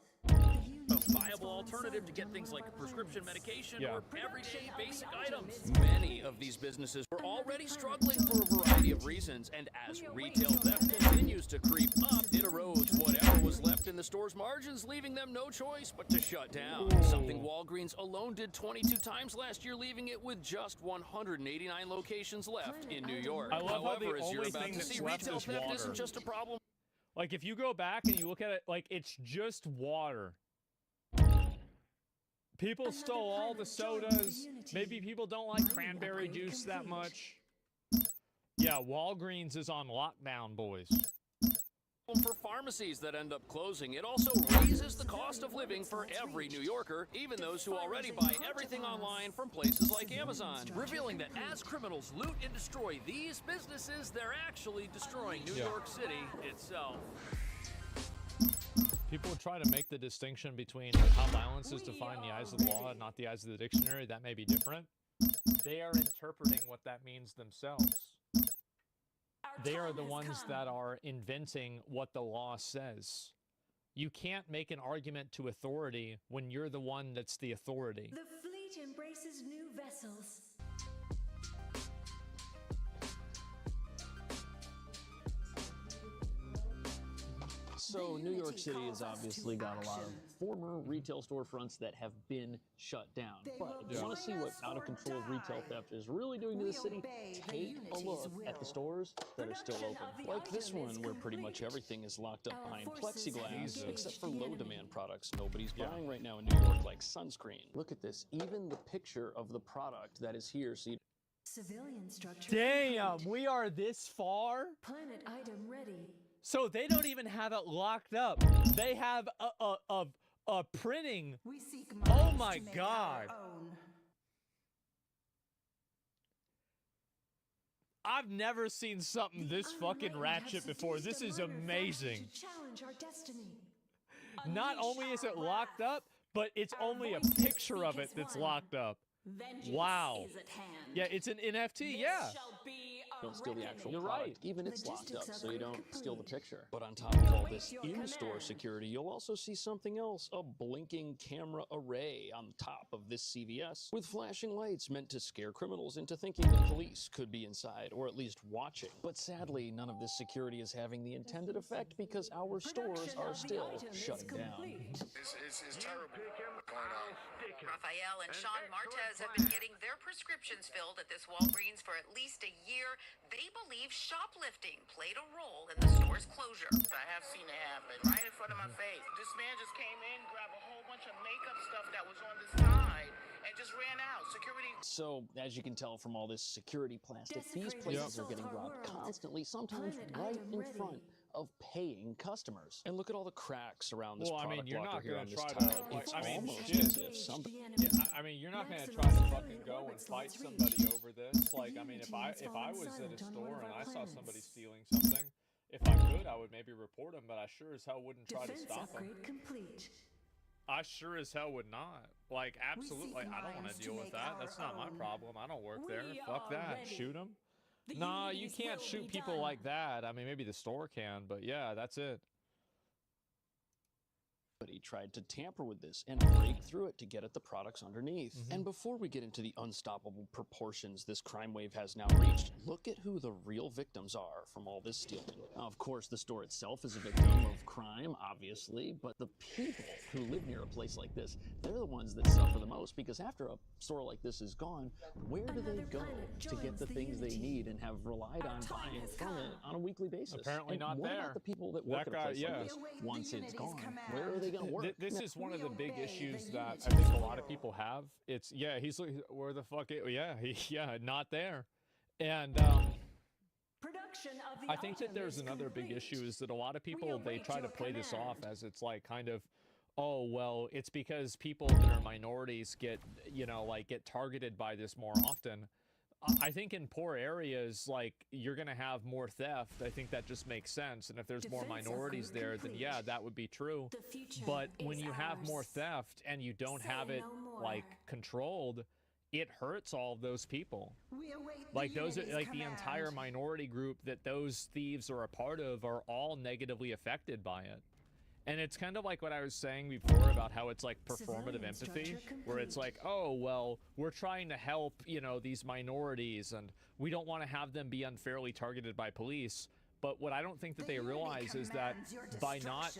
A viable alternative to get things like prescription medication or everyday basic items. Many of these businesses were already struggling for a variety of reasons, and as retail theft continues to creep up, it erodes whatever was left in the store's margins, leaving them no choice but to shut down. Something Walgreens alone did 22 times last year, leaving it with just 189 locations left in New York. I love However, how the as you're only about thing to that's see, left retail is theft water. isn't just a problem. Like, if you go back and you look at it, like, it's just water. People stole all the sodas. Maybe people don't like cranberry juice that much. Yeah, Walgreens is on lockdown, boys. For pharmacies that end up closing, it also raises the cost of living for every New Yorker, even those who already buy everything online from places like Amazon, revealing that as criminals loot and destroy these businesses, they're actually destroying New York City itself. People try to make the distinction between how violence is defined in the eyes of the law and not the eyes of the dictionary. That may be different. They are interpreting what that means themselves. They are the ones that are inventing what the law says. You can't make an argument to authority when you're the one that's the authority. The fleet embraces new vessels. So New York City has obviously got a lot of former retail storefronts that have been shut down. But if you want to see what out-of-control retail theft is really doing to the city, take a look at the stores that are still open. Like this one, where pretty much everything is locked up behind plexiglass, except for low-demand products nobody's buying right now in New York, like sunscreen. Look at this. Even the picture of the product that is here, see. Civilian structure. Damn, we are this far? Planet item ready. So they don't even have it locked up. They have a printing. We seek oh my God. I've never seen something this fucking ratchet before. This is amazing. Challenge our destiny. Not only is it locked up, but it's only a picture of it that's locked up. Wow. Yeah, it's an NFT, yeah. Don't steal the actual You're product. right. Even it's locked up, so you don't steal the picture. But on top of all this in-store security, you'll also see something else, a blinking camera array on top of this CVS with flashing lights meant to scare criminals into thinking the police could be inside, or at least watching. But sadly, none of this security is having the intended effect because our stores are still shut down. It's terrible going on. Rafael and Sean Martez have been getting their prescriptions filled at this Walgreens for at least a year. They believe shoplifting played a role in the store's closure. I have seen it happen right in front of my face. This man just came in, grabbed a whole bunch of makeup stuff that was on the side, and just ran out. Security. So, as you can tell from all this security plastic, these places are getting robbed constantly, sometimes right in front of paying customers. And look at all the cracks around this product blocker here on this tile. It's almost as if somebody... I mean, you're not going to try to fucking go and fight somebody over this. Like, I mean, if I was at a store and I saw somebody stealing something, if I could, I would maybe report them, but I sure as hell wouldn't try to stop them. I sure as hell would not. Like, absolutely, I don't want to deal with that. That's not my problem. I don't work there. Fuck that. Shoot them. Nah, you can't shoot people like that. I mean, maybe the store can, but yeah, that's it. But he tried to tamper with this and break through it to get at the products underneath. And before we get into the unstoppable proportions this crime wave has now reached, look at who the real victims are from all this stealing. Now, of course, the store itself is a victim of crime, obviously, but the people who live near a place like this, they're the ones that suffer the most, because after a store like this is gone, where do they go to get the things they need and have relied on buying from it on a weekly basis? Apparently and not what there. About the people that work at a place like this? Once it's gone, where are they going to work? This is one of the big issues that I think a lot of people have. It's, yeah, he's like, where the fuck, yeah, not there. And I think that there's another big issue is that a lot of people, they try to play this off as it's like kind of, oh, well, it's because people that are minorities get, you know, like get targeted by this more often. I think in poor areas, like, you're going to have more theft. I think that just makes sense. And if there's more minorities there, then yeah, that would be true. But when you have more theft and you don't have it, like, controlled, it hurts all of those people. Like, those are, like, the entire minority group that those thieves are a part of are all negatively affected by it. And it's kind of like what I was saying before about how it's like performative empathy, where it's like, oh, well, we're trying to help, you know, these minorities and we don't want to have them be unfairly targeted by police. But what I don't think that they realize is that by not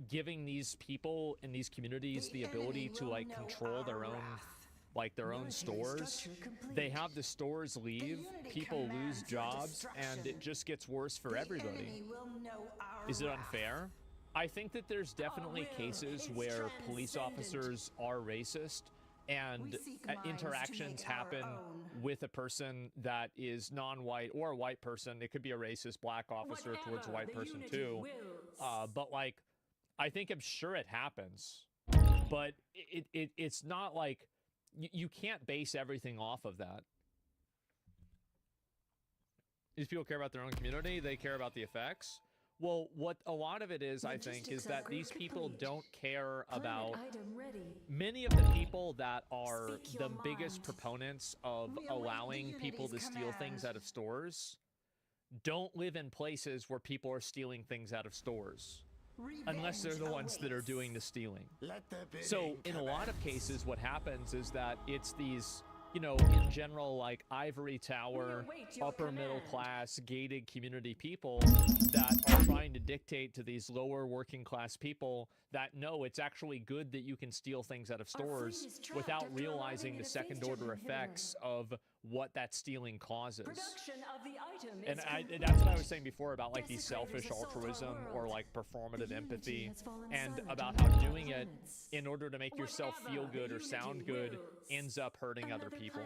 giving these people in these communities the ability to like control their own, like their own stores, they have the stores leave, people lose jobs, and it just gets worse for everybody. Is it unfair? I think that there's definitely cases where police officers are racist and interactions happen with a person that is non-white or a white person. It could be a racist black officer towards a white person too. But like, I think I'm sure it happens, but it's not like you can't base everything off of that. These people care about their own community. They care about the effects. Well, what a lot of it is, I think, is that these people don't care about many of the people that are the biggest proponents of allowing people to steal things out of stores don't live in places where people are stealing things out of stores, unless they're the ones that are doing the stealing. So in a lot of cases, what happens is that it's these, you know, in general, like ivory tower, upper middle class, gated community people that are trying to dictate to these lower working class people that no, it's actually good that you can steal things out of stores without realizing the second order effects of what that stealing causes. And that's what I was saying before about like these selfish altruism or like performative empathy, and about how doing it in order to make yourself feel good or sound good ends up hurting other people.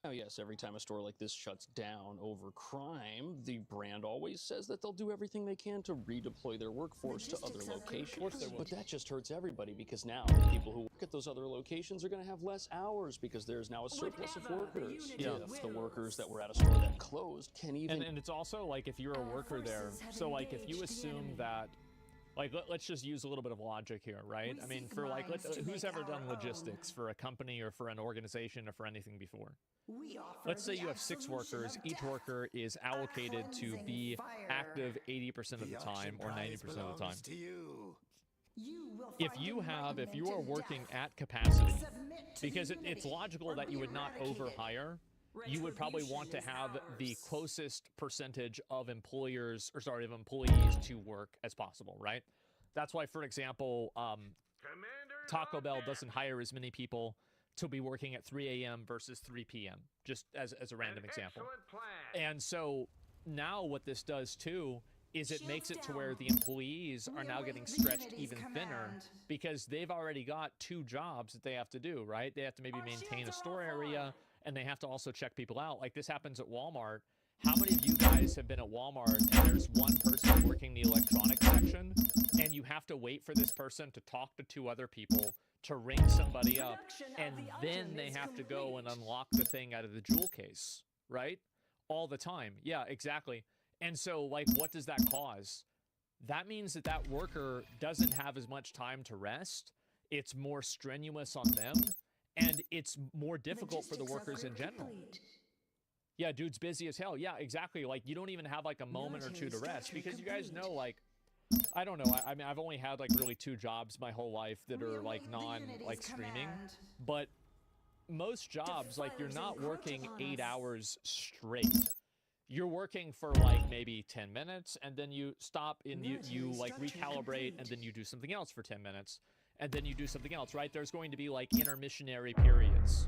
Oh yes, every time a store like this shuts down over crime, the brand always says that they'll do everything they can to redeploy their workforce to other locations. But that just hurts everybody, because now the people who work at those other locations are going to have less hours because there's now a surplus of workers. If the workers that were at a store that closed can even... And it's also like if you're a worker there, so like if you assume that, like, let's just use a little bit of logic here, right? I mean, for like, who's ever done logistics for a company or for an organization or for anything before? Let's say you have 6 workers. Each worker is allocated to be active 80% of the time or 90% of the time. If you are working at capacity, because it's logical that you would not overhire, you would probably want to have the closest percentage of employees to work as possible, right? That's why, for example, Taco Bell doesn't hire as many people to be working at 3 a.m. versus 3 p.m., just as a random example. And so now what this does too is it makes it to where the employees are now getting stretched even thinner because they've already got 2 jobs that they have to do, right? They have to maybe maintain a store area, and they have to also check people out. Like this happens at Walmart. How many of you guys have been at Walmart and there's one person working the electronics section, and you have to wait for this person to talk to 2 other people to ring somebody up, and then they have to go and unlock the thing out of the jewel case, right? All the time. Yeah, exactly. And so, like, what does that cause? That means that that worker doesn't have as much time to rest. It's more strenuous on them, and it's more difficult for the workers in general. Yeah, dude's busy as hell. Yeah, exactly. Like, you don't even have, like, a moment or 2 to rest, because you guys know, like, I don't know. I mean, I've only had like really 2 jobs my whole life that are like like streaming, but most jobs, like, you're not working 8 hours straight. You're working for like maybe 10 minutes, and then you stop and you like recalibrate, and then you do something else for 10 minutes, and then you do something else, right? There's going to be like intermissionary periods.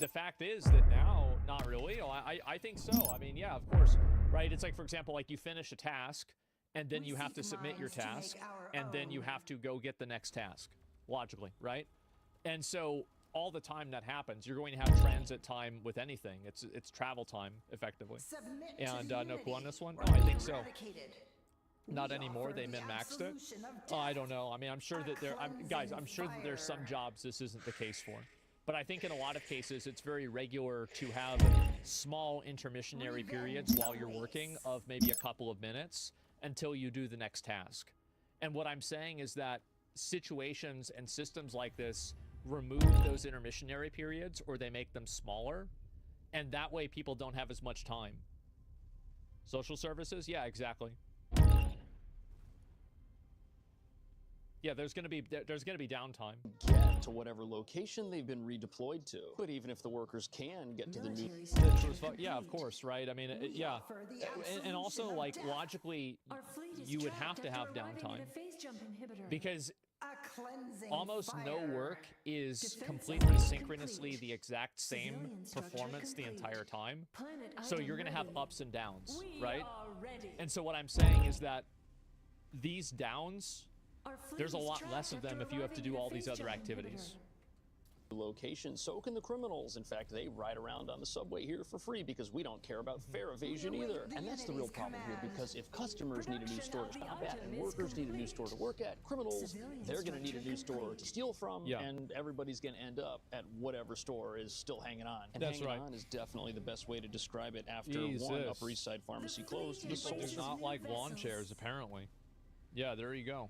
The fact is that now, not really. I think so. I mean, yeah, of course. Right, it's like, for example, like you finish a task, and then you have to submit your task, and then you have to go get the next task, logically, right? And so all the time that happens, you're going to have transit time with anything. It's travel time, effectively. And no clue on this one? No, I think so. Not anymore. They min-maxed it. Oh, I don't know. I mean, I'm sure that I'm sure that there's some jobs this isn't the case for. But I think in a lot of cases, it's very regular to have small intermissionary periods while you're working of maybe a couple of minutes until you do the next task. And what I'm saying is that situations and systems like this remove those intermissionary periods, or they make them smaller, and that way people don't have as much time. Social services? Yeah, exactly. Yeah, there's gonna be downtime. Get to whatever location they've been redeployed to. But even if the workers can get to the new... Yeah, of course, right? I mean, yeah. And also, like, logically, you would have to have downtime. Because almost no work is completely synchronously the exact same performance the entire time. So you're going to have ups and downs, right? And so what I'm saying is that these downs, there's a lot less of them if you have to do all these other activities. Location, so can the criminals. In fact, they ride around on the subway here for free because we don't care about fare evasion either. And that's the real problem here, because if customers need a new store to shop at and workers need a new store to work at, criminals, they're going to need a new store to steal from, and everybody's going to end up at whatever store is still hanging on. And hanging on is definitely the best way to describe it after one Upper East Side pharmacy closed. People do not like lawn chairs, apparently. Yeah, there you go.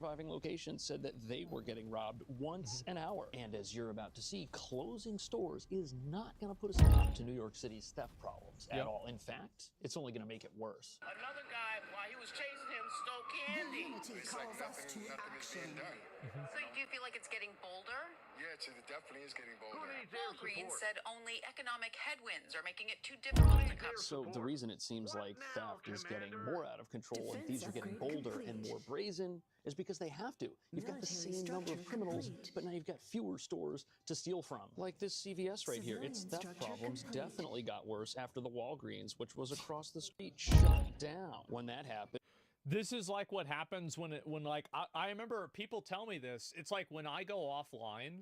Surviving locations said that they were getting robbed once an hour. And as you're about to see, closing stores is not going to put a stop to New York City's theft problems at all. In fact, it's only going to make it worse. Another guy, while he was chasing him, stole candy. Unity calls us to action. So do you feel like it's getting bolder? Yeah, it definitely is getting bolder. Walgreens said only economic headwinds are making it too difficult to cover. So the reason it seems like theft is getting more out of control and thieves are getting bolder and more brazen is because they have to. You've got the same number of criminals, but now you've got fewer stores to steal from. Like this CVS right here. Its theft problems definitely got worse after the Walgreens, which was across the street, shut down. When that happened, this is like what happens when I remember people tell me this. It's like when I go offline,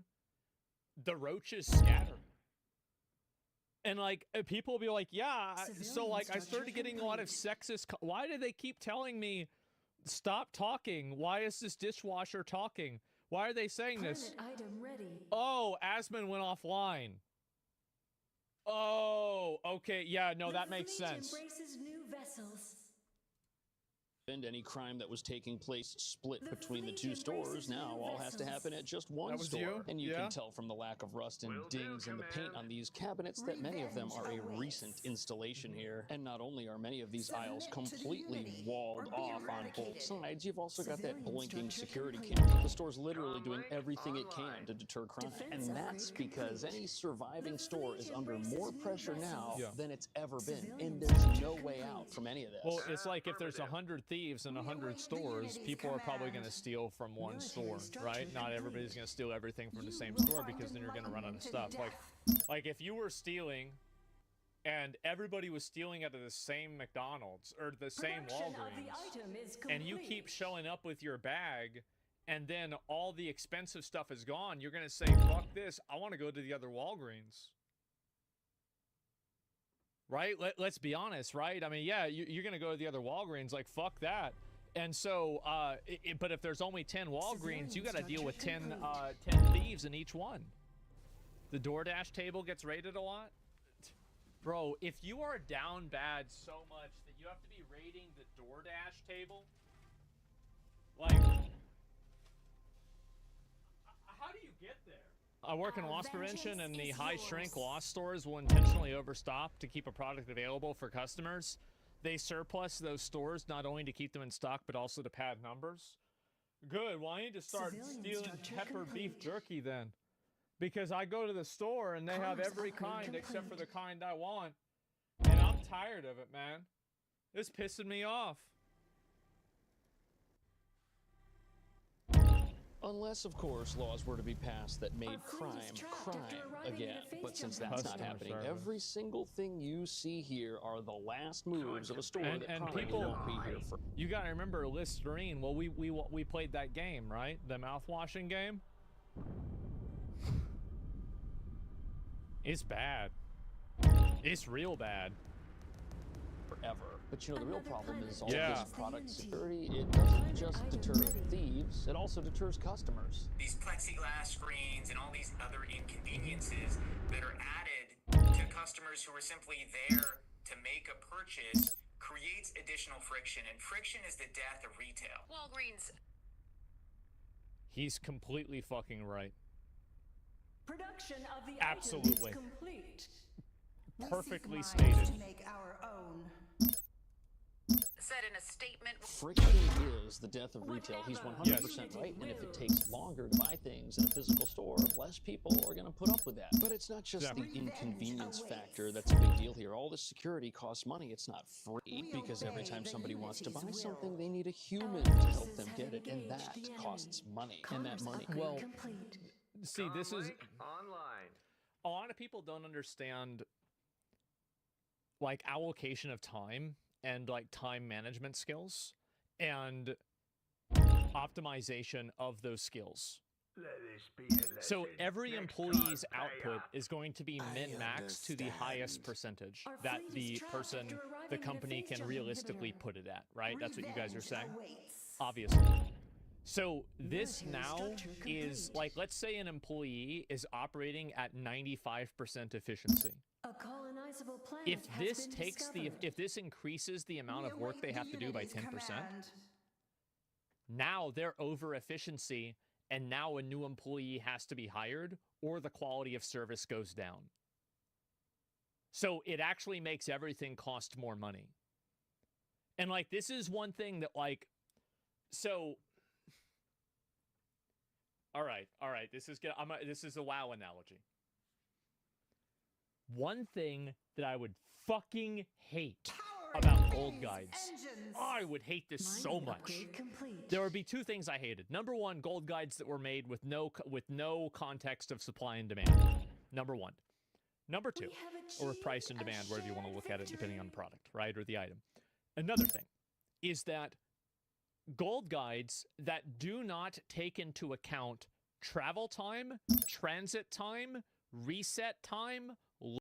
the roaches scatter. And like people will be like, yeah, so like I started getting a lot of sexist. Why do they keep telling me stop talking? Why is this dishwasher talking? Why are they saying this? Oh, Asmon went offline. Oh, okay. Yeah, no, that makes sense. And any crime that was taking place split between the two stores now all has to happen at just one store. And you can tell from the lack of rust and dings in the paint on these cabinets that many of them are a recent installation here. And not only are many of these aisles completely walled off on both sides, you've also got that blinking security camera. The store's literally doing everything it can to deter crime. And that's because any surviving store is under more pressure now than it's ever been. And there's no way out from any of this. Well, it's like if there's 100 thieves in 100 stores, people are probably going to steal from one store, right? Not everybody's going to steal everything from the same store because then you're going to run out of stuff. Like if you were stealing and everybody was stealing out of the same McDonald's or the same Walgreens, and you keep showing up with your bag and then all the expensive stuff is gone, you're going to say, fuck this, I want to go to the other Walgreens. Right? Let's be honest, right? I mean, yeah, you're going to go to the other Walgreens, like, fuck that. And so, but if there's only 10 Walgreens, you got to deal with 10 thieves in each one. The DoorDash table gets raided a lot. Bro, if you are down bad so much that you have to be raiding the DoorDash table, like, how do you get there? I work in loss prevention, and the high-shrink loss stores will intentionally overstock to keep a product available for customers. They surplus those stores not only to keep them in stock, but also to pad numbers. Good, well, I need to start stealing pepper beef jerky then. Because I go to the store, and they have every kind except for the kind I want. And I'm tired of it, man. It's pissing me off. Unless, of course, laws were to be passed that made crime again. But since that's not happening, every single thing you see here are the last moves of a store that probably won't be here for. You gotta remember Listerine. Well, we played that game, right? The mouthwashing game. It's bad. It's real bad. Forever. But you know, the real problem is all this product security. It doesn't just deter thieves, it also deters customers. These plexiglass screens and all these other inconveniences that are added to customers who are simply there to make a purchase creates additional friction, and friction is the death of retail. Walgreens. He's completely fucking right. Production of the absolutely item is complete. Perfectly stated. To make our own. said in a statement. Friction is the death of retail. He's 100% right. And if it takes longer to buy things in a physical store, less people are going to put up with that. But it's not just the inconvenience factor that's a big deal here. All this security costs money. It's not free because every time somebody wants to buy something, they need a human to help them get it. And that costs money. And that money. Well, see, this is... Online. A lot of people don't understand, like, allocation of time and, like, time management skills and optimization of those skills. So every employee's output is going to be min-maxed to the highest percentage that the company can realistically put it at, right? That's what you guys are saying? Obviously. So this now is, like, let's say an employee is operating at 95% efficiency. If this if this increases the amount of work they have to do by 10%, now they're over efficiency, and now a new employee has to be hired, or the quality of service goes down. So it actually makes everything cost more money. And, like, this is one thing that, like, so... All right. This is a WoW analogy. One thing that I would fucking hate about gold guides. I would hate this so much. There would be two things I hated. Number one, gold guides that were made with no context of supply and demand. Number one. Number two, or with price and demand, wherever you want to look at it, depending on the product, right, or the item. Another thing is that gold guides that do not take into account travel time, transit time, reset time,